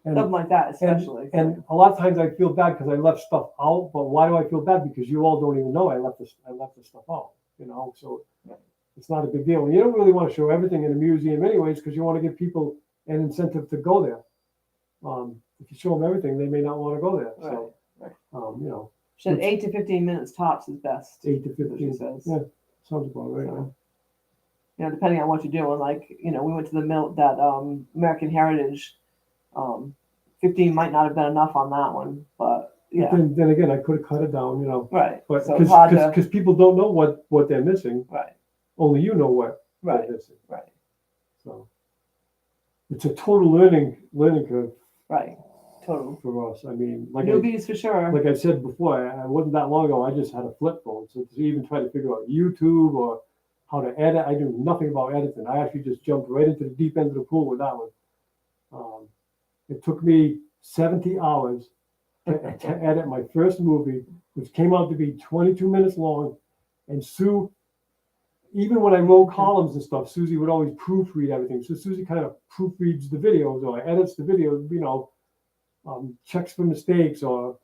And, Something like that, especially. and a lot of times I feel bad because I left stuff out. But why do I feel bad? Because you all don't even know I left the stuff out. So it's not a big deal. And you don't really want to show everything in a museum anyways because you want to give people an incentive to go there. If you show them everything, they may not want to go there. So, Right. She said 8 to 15 minutes tops is best. 8 to That's what 15. she says. Yeah, sounds about right. So, depending on what you're doing, like, we went to that American Heritage. 15 might not have been enough on that one, but yeah. But then again, I could have cut it down, Right. But So it's hard to. because people don't know what they're missing. Right. Only you know what Right. they're missing. Right. So it's a total learning curve Right. Total. for us. I mean, Newbies for sure. like I said before, I wasn't that long ago. I just had a flip phone, so to even try to figure out YouTube or how to edit, I knew nothing about editing. I actually just jumped right into the deep end of the pool with that one. It took me 70 hours to edit my first movie, which came out to be 22 minutes long. And Sue, even when I wrote columns and stuff, Susie would always proofread everything. So Susie kind of proofreads the videos or edits the videos, checks for mistakes or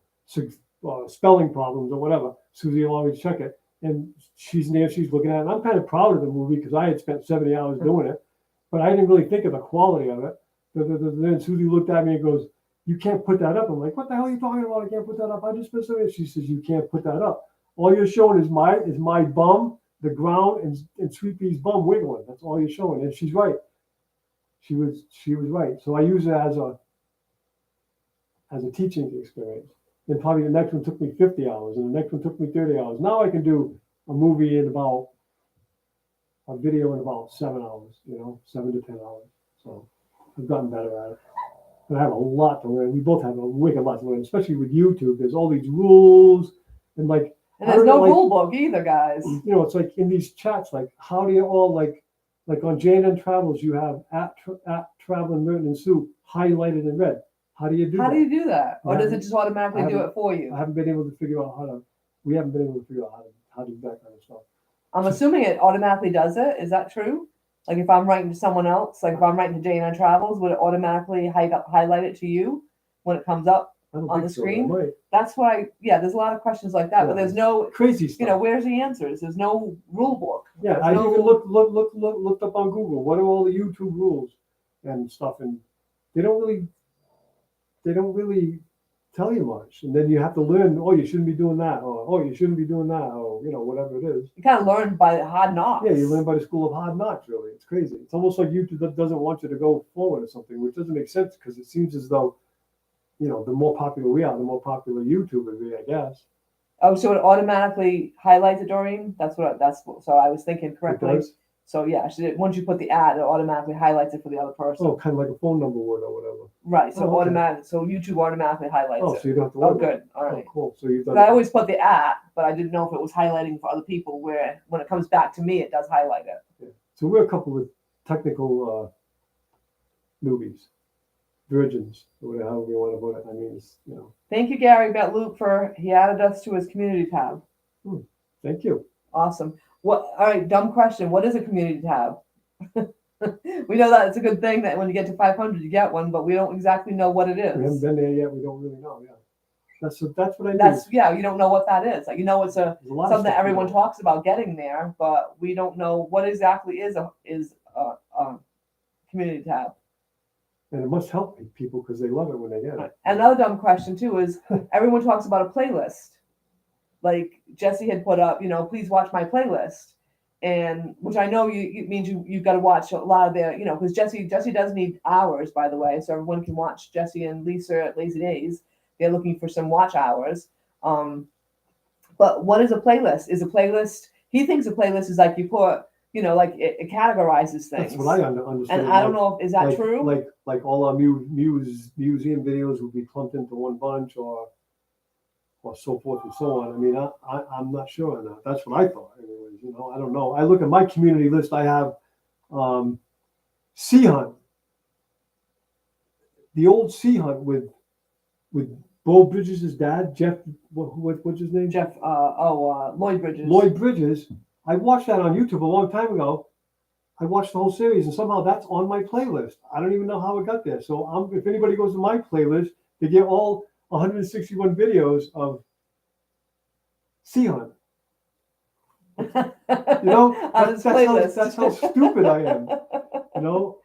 spelling problems or whatever. Susie will always check it. And she's there, she's looking at it. And I'm kind of proud of the movie because I had spent 70 hours doing it, but I didn't really think of the quality of it. Then Susie looked at me and goes, "You can't put that up." I'm like, "What the hell are you talking about? I can't put that up. I just spent 70." She says, "You can't put that up. All you're showing is my bum, the ground, and Sweet Pea's bum wiggling. That's all you're showing." And she's right. She was right. So I use it as a teaching experience. Then probably the next one took me 50 hours, and the next one took me 30 hours. Now I can do a video in about 7 hours, 7 to 10 hours. So I've gotten better at it. But I have a lot to learn. We both have a wicked lot to learn, especially with YouTube. There's all these rules and there's no rule book either, guys. It's like in these chats, like how do you all like on J&N Travels, you have at Traveling Merton and Sue highlighted in red. How do you do that? How do you do that? Or does it just automatically do it for you? I haven't been able to figure out we haven't been able to figure out how to do that kind of stuff. I'm assuming it automatically does it. Is that true? Like if I'm writing to someone else, like if I'm writing to J&N Travels, would it automatically highlight it to you when it comes up on the screen? Right. That's why, there's a lot of questions like that, but there's no crazy stuff. Where's the answers? There's no rule book. Yeah, I even looked up on Google. What are all the YouTube rules and stuff? And they don't really tell you much. And then you have to learn, you shouldn't be doing that, or you shouldn't be doing that, or whatever it is. You kind of learn by hard knocks. Yeah, you learn by the school of hard knocks, really. It's crazy. It's almost like YouTube doesn't want you to go forward or something, which doesn't make sense because it seems as though, the more popular we are, the more popular YouTube would be, I guess. Oh, so it automatically highlights it, Doreen? So I was thinking correctly. It does? So once you put the ad, it automatically highlights it for the other person. Oh, kind of like a phone number would or whatever. Right. So okay. So YouTube automatically highlights it. So you don't have to worry. Oh, good. All right. Oh, cool. So you've done. I always put the at, but I didn't know if it was highlighting for other people. Where when it comes back to me, it does highlight it. Yeah. So we're a couple of technical newbies, virgins, or whatever however you want to put it. I mean, it's, Thank you, Gary Betloop, he added us to his community tab. Thank you. Awesome. All right, dumb question. What is a community tab? We know that it's a good thing that when you get to 500, you get one, but we don't exactly know what it is. We haven't been there yet. We don't really know. Yeah, that's what I mean. You don't know what that is. Like it's something that everyone talks about getting there, but we don't know what exactly is a community tab. And it must help people because they love it when they get it. Another dumb question too is everyone talks about a playlist. Like Jesse had put up, please watch my playlist, and which I know it means you've got to watch a lot of their, because Jesse does need hours, by the way, so everyone can watch Jesse and Lisa at Lazy Days. They're looking for some watch hours. But what is a playlist? He thinks a playlist is like you put, like it categorizes things. That's what I understand. And I don't know is that true? Like all our museum videos will be clumped into one bunch, or so forth and so on. I mean, I'm not sure on that. That's what I thought. Anyways, I don't know. I look at my community list. I have Sea Hunt, the old Sea Hunt with Bo Bridges' dad, Jeff, what's his name? Jeff, Lloyd Bridges. Lloyd Bridges. I watched that on YouTube a long time ago. I watched the whole series, and somehow that's on my playlist. I don't even know how it got there. So if anybody goes to my playlist, they get all 161 videos of sea hunt. You know, On his that's playlist. that's how stupid I am. You know,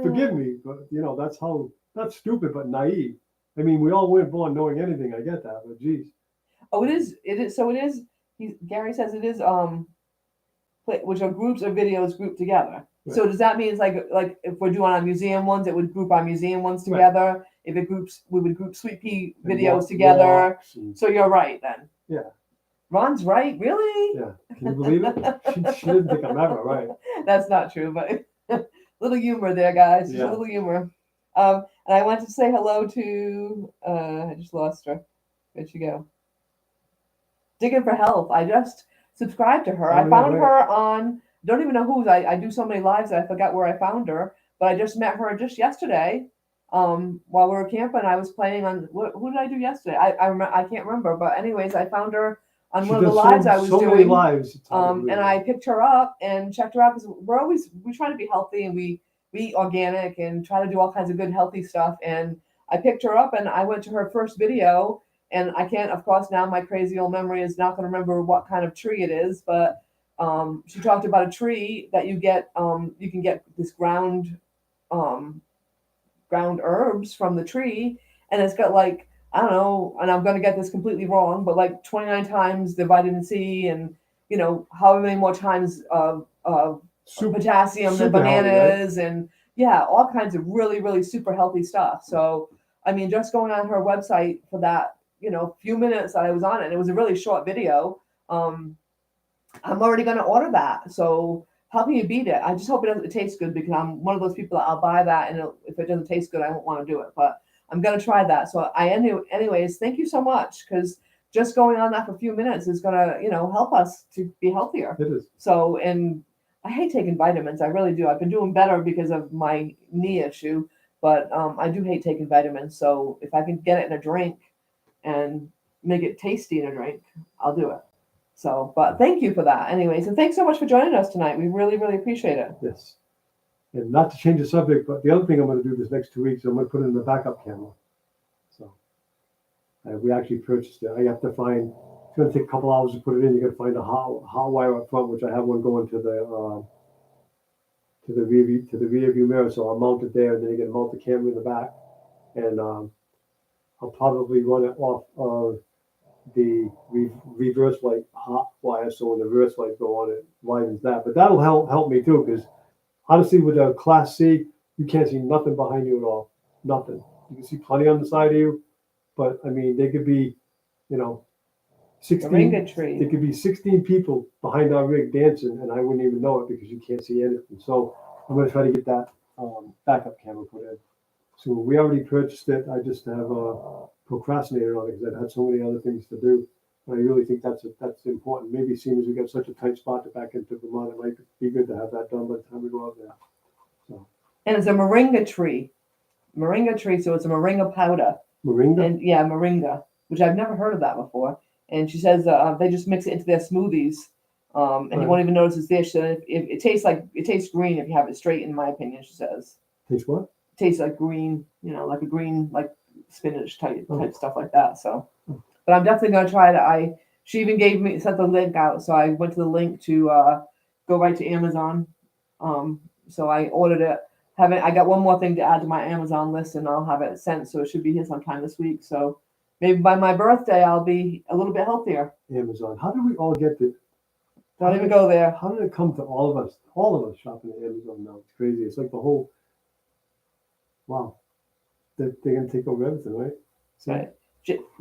forgive me, but you know that's how not stupid but naive. I mean, we all weren't born knowing anything. I get that, but geez. Oh, it is. It is. So it is. Gary says it is. Which are groups of videos grouped together. Right. So does that mean it's like if we're doing our museum ones, it would group our museum ones Right. together. If it groups, we would group Sweet Pea And videos together. walks and- So you're right then. Yeah. Ron's right. Really? Yeah. Can you believe it? She didn't think I'm ever right. That's not true, but little humor there, guys. Just Yeah. a little humor. And I want to say hello to I just lost her. Where'd she go? Digging for Health. I just subscribed to her. Oh, I yeah, found right. her on don't even know whose. I do so many lives that I forgot where I found her. But I just met her just yesterday. While we were camping, I was playing on who did I do yesterday? I can't remember. But anyways, I found her on She one of the does lives I was so doing. many lives. It's And unbelievable. I picked her up and checked her out because we try to be healthy and we eat organic and try to do all kinds of good healthy stuff. And I picked her up and I went to her first video and I can't, of course, now my crazy old memory is not going to remember what kind of tree it is, but she talked about a tree that you can get this ground herbs from the tree, and it's got like I don't know, and I'm going to get this completely wrong, but like 29 times the vitamin C and however many more times of Super, potassium than super healthy, bananas and yeah, all kinds of really, really super healthy stuff. So, I mean, just going on her website for that, few minutes that I was on it, and it was a really short video. I'm already going to order that. So how can you beat it? I just hope it tastes good because I'm one of those people that I'll buy that, and if it doesn't taste good, I won't want to do it. But I'm going to try that. So anyways, thank you so much because just going on that for a few minutes is going to, help us to be healthier. It is. So, and I hate taking vitamins. I really do. I've been doing better because of my knee issue, but I do hate taking vitamins. So if I can get it in a drink and make it tasty in a drink, I'll do it. So, but thank you for that anyways. And thanks so much for joining us tonight. We really, really appreciate it. Yes. And not to change the subject, but the other thing I'm going to do this next 2 weeks, I'm going to put in the backup camera. So we actually purchased it. I have to find, it's going to take a couple hours to put it in. You got to find a hot wire up front, which I have one going to the rear view mirror. So I'll mount it there, and then you can mount the camera in the back. And I'll probably run it off of the reverse light hot wire. So when the reverse light go on, it widens that. But that'll help me too, because honestly, with a Class C, you can't see nothing behind you at all. Nothing. You can see plenty on the side of you, but I mean, they could be, 16. Moringa tree. There could be 16 people behind our rig dancing, and I wouldn't even know it because you can't see anything. So I'm going to try to get that backup camera put in. So we already purchased it. I just have procrastinated on it because I've had so many other things to do. And I really think that's important. Maybe seeing as we got such a tight spot to back into Vermont, it might be good to have that done by the time we go out there. So And it's a moringa tree. So it's a moringa powder. Moringa? And yeah, moringa, which I've never heard of that before. And she says they just mix it into their smoothies, and you Right. won't even notice it's there. So it tastes green if you have it straight. In my opinion, she says Taste what? it tastes like green, like a green like spinach type Oh. stuff like that. So, but I'm definitely gonna try it. She even sent the link out, so I went to the link to go right to Amazon. So I ordered it. I got one more thing to add to my Amazon list, and I'll have it sent. So it should be here sometime this week. So maybe by my birthday, I'll be a little bit healthier. Amazon. How did we all get to? Don't even go there. How did it come to all of us shopping at Amazon now? It's crazy. It's like the whole. Wow, they're gonna take over everything, right? So, Right.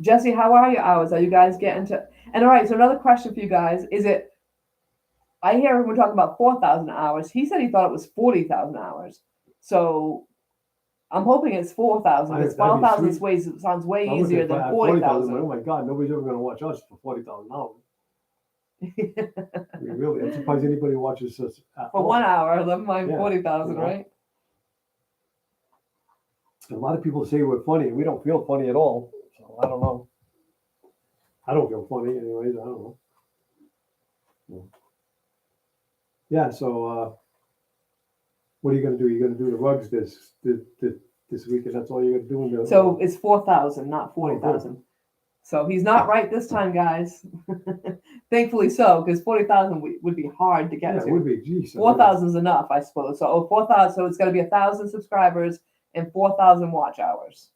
Jesse, how are your hours? Are you guys getting to? And all right, so another question for you guys: is it? I hear everyone talking about 4,000 hours. He said he thought it was 40,000 hours. So I'm hoping it's 4,000. Because That'd be 4,000 sweet. sounds way I would easier say than at 40,000. Oh my God, nobody's ever gonna watch us for 40,000 hours. I mean, really, I'm surprised anybody watches us at For all. 1 hour, never mind Yeah, 40,000, you know. right? A lot of people say we're funny, and we don't feel funny at all. So So I don't know. I don't feel funny anyways. I don't know. Yeah. So what are you gonna do? You're gonna do the rugs this week, and that's all you're gonna do. In the, So it's 4,000, not 40,000. So he's not right this time, guys. Thankfully so, because 40,000 would be hard to get yeah, to. it would be. Geez, 4,000 is enough, I suppose. So 4,000. So it's going to be 1,000 subscribers and 4,000 watch hours.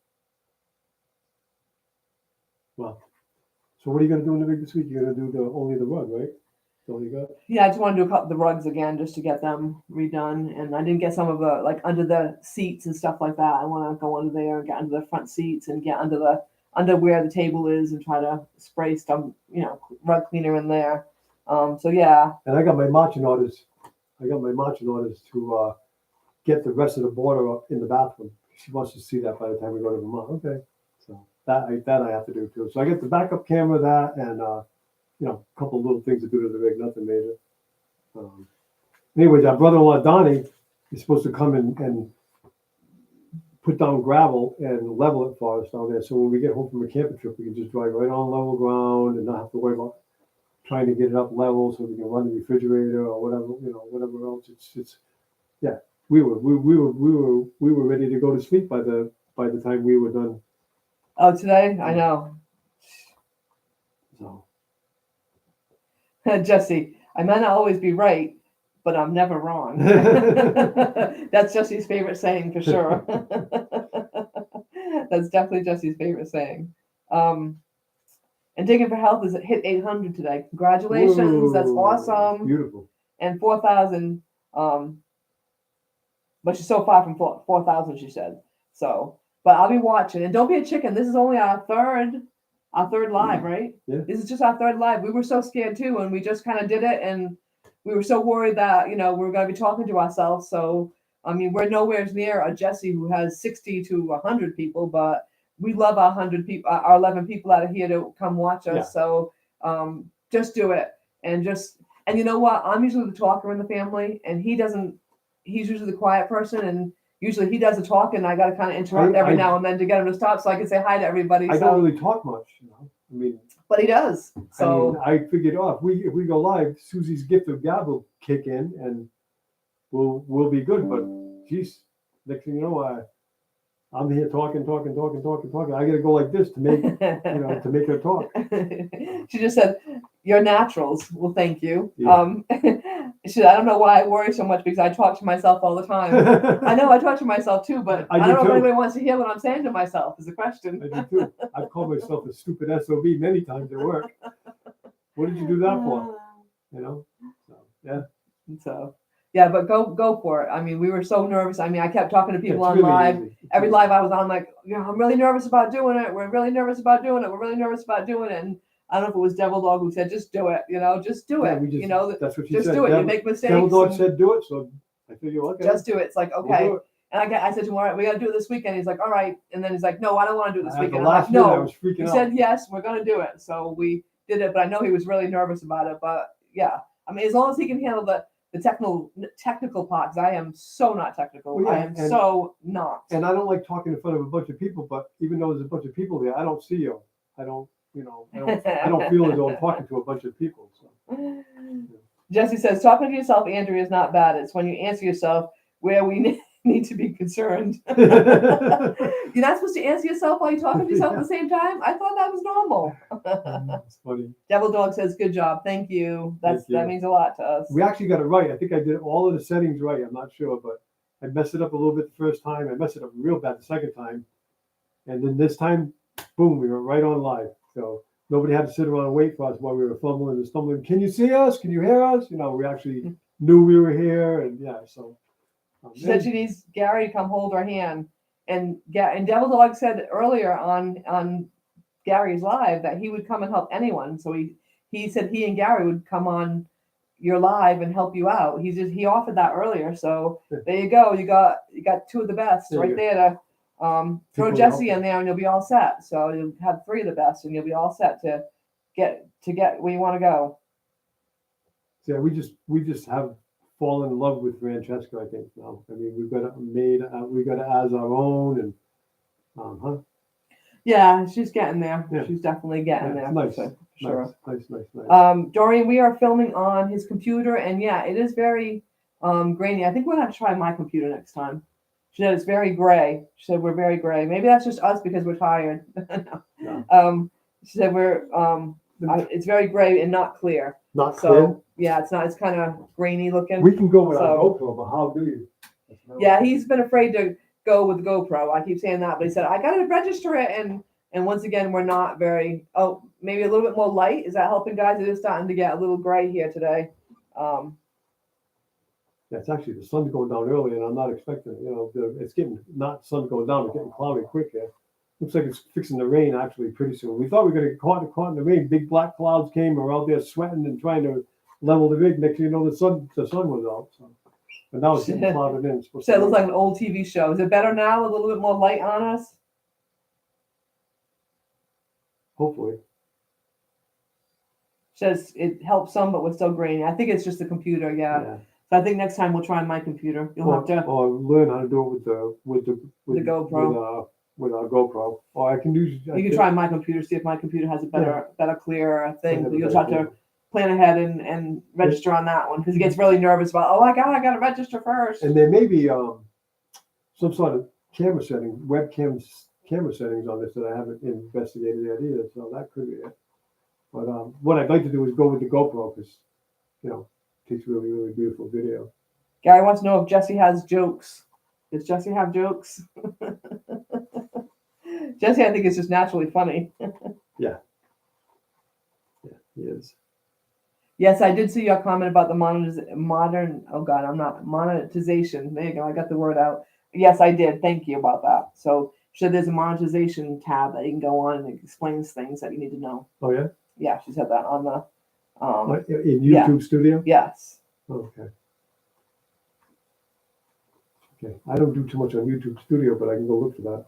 Well, so what are you gonna do in the rig this week? You're gonna do only the rug, right? That's all you got. Yeah, I just want to do a couple of the rugs again just to get them redone. And I didn't get some of the like under the seats and stuff like that. I want to go under there and get under the front seats and get under where the table is and try to spray some, rug cleaner in there. So yeah. And I got my marching orders. To get the rest of the border up in the bathroom. She wants to see that by the time we go to Vermont. Okay, so that I have to do too. So I get the backup camera, that, and a couple of little things to do to the rig, nothing major. Anyways, our brother-in-law Donnie is supposed to come and put down gravel and level it for us down there. So when we get home from a camping trip, we can just drive right on level ground and not have to worry about trying to get it up level so we can run the refrigerator or whatever, whatever else. It's yeah. We were ready to go to sleep by the time we were done. Oh, today? I know. So Jesse, I might not always be right, but I'm never wrong. That's Jesse's favorite saying for sure. That's definitely Jesse's favorite saying. And Digging for Health is hit 800 today. Congratulations. whoa, That's awesome. Beautiful. And 4,000. But she's so far from 4,000, she said. So, but I'll be watching. And don't be a chicken. This is only our third live, right? Yeah. This is just our third live. We were so scared too, and we just kind of did it, and we were so worried that we're going to be talking to ourselves. So, I mean, we're nowhere near a Jesse who has 60 to 100 people, but we love our 100 people, our 11 people out of here to come watch us. Yeah. So, just do it, and you know what? I'm usually the talker in the family, and he's usually the quiet person, and usually he does the talking. I got to kind of interrupt every now and then to get him to stop so I can say hi to everybody. I don't really talk much, I mean, but he does. So I figured, if we go live, Susie's gift of gab will kick in, and we'll be good. But geez, next thing you know, I'm here talking. I got to go like this to make to make her talk. She just said, "You're naturals." Well, thank you. Yeah. She said, "I don't know why I worry so much because I talk to myself all the time." I know I talk to myself too, but I don't know if anybody wants to hear what I'm saying to myself. Is the question. I do too. I've called myself a stupid SOB many times at work. What did you do that for? So yeah. So yeah, but go for it. I mean, we were so nervous. I mean, I kept talking to people It's on really live. easy. Every live I was on, like, I'm really nervous about doing it. We're really nervous about doing it. We're really nervous about doing it. And I don't know if it was Devil Dog who said, just do it, just do it. That's what she just said. do it. You make mistakes. Devil Dog said do it, so I figured, okay. Just do it. It's like, okay. We'll do it. And I said to him, all right, we got to do it this weekend. He's like, all right. And then he's like, no, I don't want to do it this weekend. The I'm last like, minute, I no. was freaking He out. said, yes, we're going to do it. So we did it, but I know he was really nervous about it. But yeah, I mean, as long as he can handle the technical parts, I am so not technical. Well, yeah, I am so not. And I don't like talking in front of a bunch of people, but even though there's a bunch of people there, I don't see you. I don't feel as though I'm talking to a bunch of people. So. Jesse says, talking to yourself, Andrea, is not bad. It's when you answer yourself where we need to be concerned. You're not supposed to answer yourself while you're talking to yourself at the same time? I thought that was normal. It's funny. Devil Dog says, good job. Thank you. That means a lot to us. We actually got it right. I think I did all of the settings right. I'm not sure, but I messed it up a little bit the first time. I messed it up real bad the second time. And then this time, boom, we were right on live. So nobody had to sit around and wait for us while we were fumbling and stumbling. Can you see us? Can you hear us? We actually knew we were here. And yeah, so. She said she needs Gary to come hold her hand. And Devil Dog said earlier on Gary's live that he would come and help anyone. So he said he and Gary would come on your live and help you out. He offered that earlier. So there you go. You got two of the best right there to throw Jesse in there and you'll be all set. So you'll have three of the best and you'll be all set to get where you want to go. Yeah, we just have fallen in love with Francesca, I think now. I mean, we've got it as our own, and Yeah, she's getting there. Yeah. She's definitely getting Yeah, there. it's nice. For sure. Nice. Doreen, we are filming on his computer, and yeah, it is very grainy. I think we're gonna try my computer next time. She said it's very gray. She said we're very gray. Maybe that's just us because we're tired. No. She said it's very gray and not clear. Not So clear. yeah, it's not. It's kind of grainy looking. We can go with our So- GoPro, but how do you? Yeah, he's been afraid to go with the GoPro. I keep saying that, but he said I got to register it, and once again, we're not very. Oh, maybe a little bit more light. Is that helping, guys? It is starting to get a little gray here today. Yeah, it's actually the sun's going down early, and I'm not expecting it. It's getting not sun going down, it's getting cloudy quick here. Looks like it's fixing to rain actually pretty soon. We thought we were gonna get caught in the rain. Big black clouds came. We're out there sweating and trying to level the rig. Next thing you know, the sun was out. So. But now it's getting clouded in. It's supposed So to it looks rain. like an old TV show. Is it better now? A little bit more light on us? Hopefully. Says it helps some, but we're still grainy. I think it's just the computer. Yeah. So I think next time we'll try my computer. You'll have to. Or learn how to do it with the GoPro. With our GoPro. Or I can use. You can try my computer. See if my computer has a better, clearer thing. have a You'll better have to plan ahead and register on that one because he gets really nervous about. Oh my God, I got to register first. And there may be some sort of camera camera settings on this that I haven't investigated yet either. So that could be it. But what I'd like to do is go with the GoPro because, it takes really, really beautiful video. Gary wants to know if Jesse has jokes. Does Jesse have jokes? Jesse, I think, is just naturally funny. Yeah, he is. Yes, I did see your comment about the monetization. There you go. I got the word out. Yes, I did. Thank you about that. So there's a monetization tab that you can go on and it explains things that you need to know. Oh yeah. Yeah, she said that on the. In YouTube Studio. Yes. Okay. Okay. I don't do too much on YouTube Studio, but I can go look for that.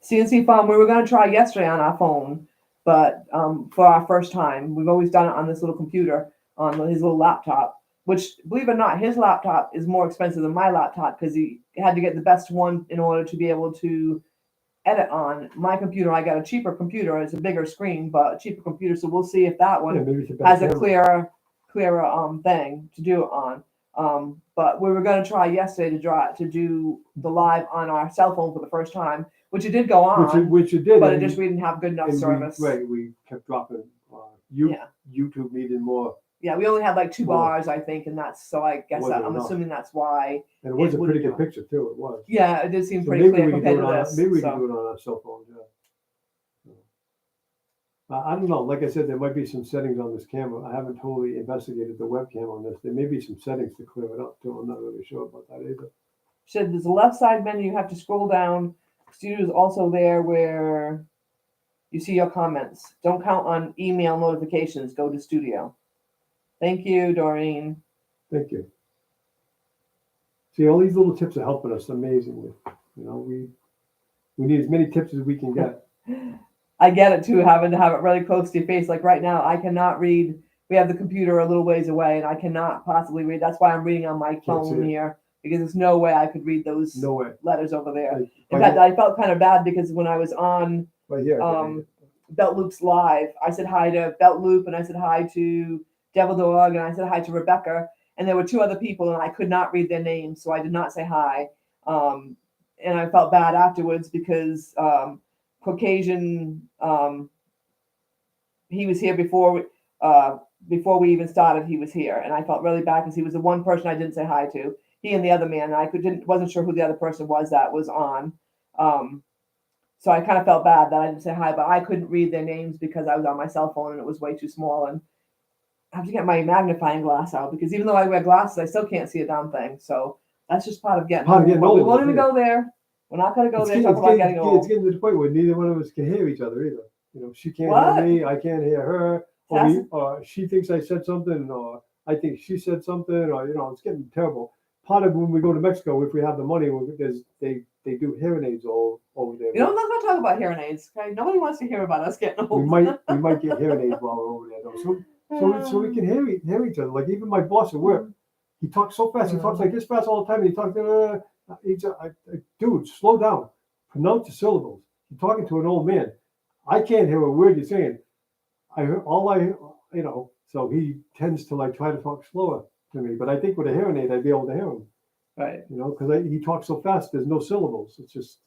CNC Farm. We were going to try yesterday on our phone, but for our first time, we've always done it on this little computer on his little laptop. Which, believe it or not, his laptop is more expensive than my laptop because he had to get the best one in order to be able to edit on. My computer, I got a cheaper computer. It's a bigger screen, but a cheaper computer. So we'll see if that one has a clearer thing to do it on. But we were going to try yesterday to do the live on our cell phone for the first time, which it did go on. Which it did. But we didn't have good enough service. We kept dropping. YouTube needed more. Yeah, we only had like 2 bars, I think, and that's so. I guess I'm assuming that's why. And it was a pretty good picture too. It was. Yeah, it did seem pretty clear compared to this. Maybe we can do it on our cell phone. Yeah. I don't know. Like I said, there might be some settings on this camera. I haven't totally investigated the webcam on this. There may be some settings to clear it up too. I'm not really sure about that either. She said there's a left side menu. You have to scroll down. Studio is also there where you see your comments. Don't count on email notifications. Go to Studio. Thank you, Doreen. Thank you. See, all these little tips are helping us amazingly. We need as many tips as we can get. I get it too, having to have it really close to your face. Like right now, I cannot read. We have the computer a little ways away, and I cannot possibly read. That's why I'm reading on my phone here, because there's no way I could read those letters over there. In fact, I felt kind of bad because when I was on Belt Loop's live, I said hi to Belt Loop, and I said hi to Devil Dog, and I said hi to Rebecca, and there were 2 other people, and I could not read their names, so I did not say hi. And I felt bad afterwards because Caucasian, he was here before we even started. He was here, and I felt really bad because he was the one person I didn't say hi to. He and the other man, and wasn't sure who the other person was that was on. So I kind of felt bad that I didn't say hi, but I couldn't read their names because I was on my cell phone and it was way too small, and I have to get my magnifying glass out because even though I wear glasses, I still can't see a damn thing. So that's just part of getting old. We won't even go there. We're not going to go there. Talk about getting old. It's getting to the point where neither one of us can hear each other either. She can't hear me. I can't hear her. Or she thinks I said something, or I think she said something, or it's getting terrible. Part of when we go to Mexico, if we have the money, because they do hearing aids all over there. Let's not talk about hearing aids. Okay, nobody wants to hear about us getting old. We might get hearing aids while we're over there, though. So we can hear each other. Like even my boss at work, he talks so fast. He talks like this fast all the time. And he talks. Dude, slow down. Pronounce the syllables. you're talking to an old man. I can't hear a word you're saying. I heard so he tends to like try to talk slower to me. But I think with a hearing aid, I'd be able to hear him. Right. Because he talks so fast. There's no syllables. It's just.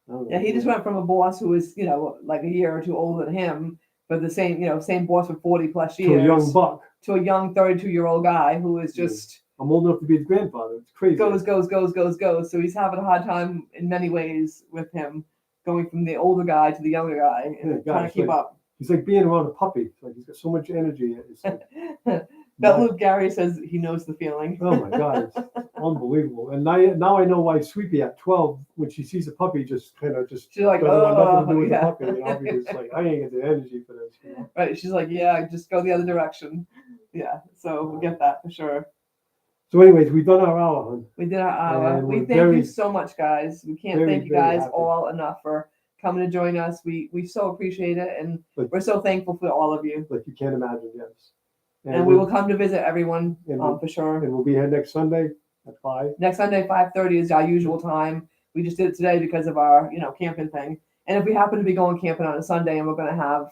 I don't know. Yeah, he just went from a boss who was, like a year or two older than him, but the same boss for 40 plus years. To a young buck. To a young 32-year-old guy who is just I'm old enough to be his grandfather. It's crazy. goes. So he's having a hard time in many ways with him, going from the older guy to the younger guy and trying to keep up. He's like being around a puppy. It's like he's got so much energy. It's like, But Luke Gary says he knows the feeling. oh my God, it's unbelievable. And now I know why Sweepy at 12, when she sees a puppy, just She's like, doesn't want nothing to do with yeah. the puppy, because like I ain't got the energy for this. Right. She's like, yeah, just go the other direction. Yeah. So we'll get that for sure. So, anyways, we've done our hour, hon. We did our hour. And We we're thank very- you so much, guys. We can't very, thank you very guys happy. all enough for coming to join us. We so appreciate it, and Like- we're so thankful for all of you. Like you can't imagine, yes. And we will come to visit everyone And for sure. And we'll be here next Sunday at 5. Next Sunday, 5:30 is our usual time. We just did it today because of our camping thing. And if we happen to be going camping on a Sunday and we're going to have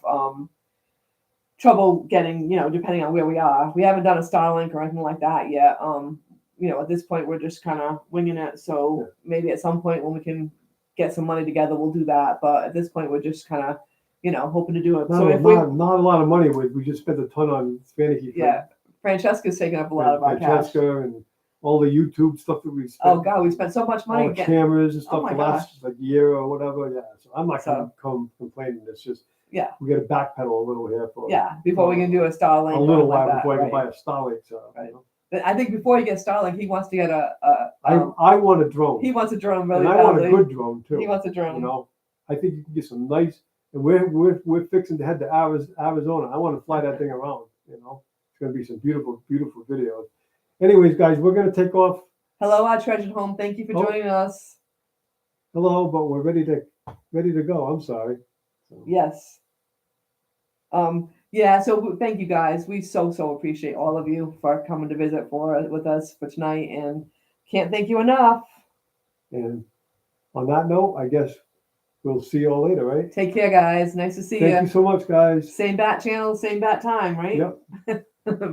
trouble getting, depending on where we are, we haven't done a Starlink or anything like that yet. At this point, we're just kind of winging it. So maybe at some point when we can get some money together, we'll do that. But at this point, we're just kind of, hoping to do it. Not, So if not a lot of money. We just spent a ton on Spanicky. Francesca's taking up a lot of our cash. Francesca and all the YouTube stuff that we spent. Oh God, we spent so much money all the getting. cameras and stuff my the last like year or whatever. Yeah, so I'm not gonna come complaining. It's just we got to backpedal a little here for before we can do a Starlink. a little or while like before I that, can buy a Starlink. So Right. But I think before he gets Starlink, he wants to get I want a drone. he wants a drone really and I want badly. a good drone too. He wants a drone. I think you can get some nice. And we're fixing to head to Arizona. I want to fly that thing around. It's going to be some beautiful, beautiful videos. Anyways, guys, we're going to take off. Hello, our treasured home. Thank you for joining us. Hello, but we're ready to go. I'm sorry. Yes. So thank you guys. We so appreciate all of you for coming to visit with us for tonight, and can't thank you enough. And on that note, I guess we'll see you all later, right? Take care, guys. Nice to see you. Thank you so much, guys. Same bat channel, same bat time, right? Yep.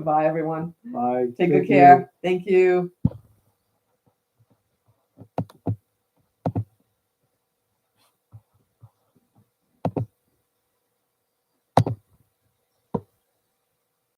Bye, everyone. Bye. Take good care. Thank you.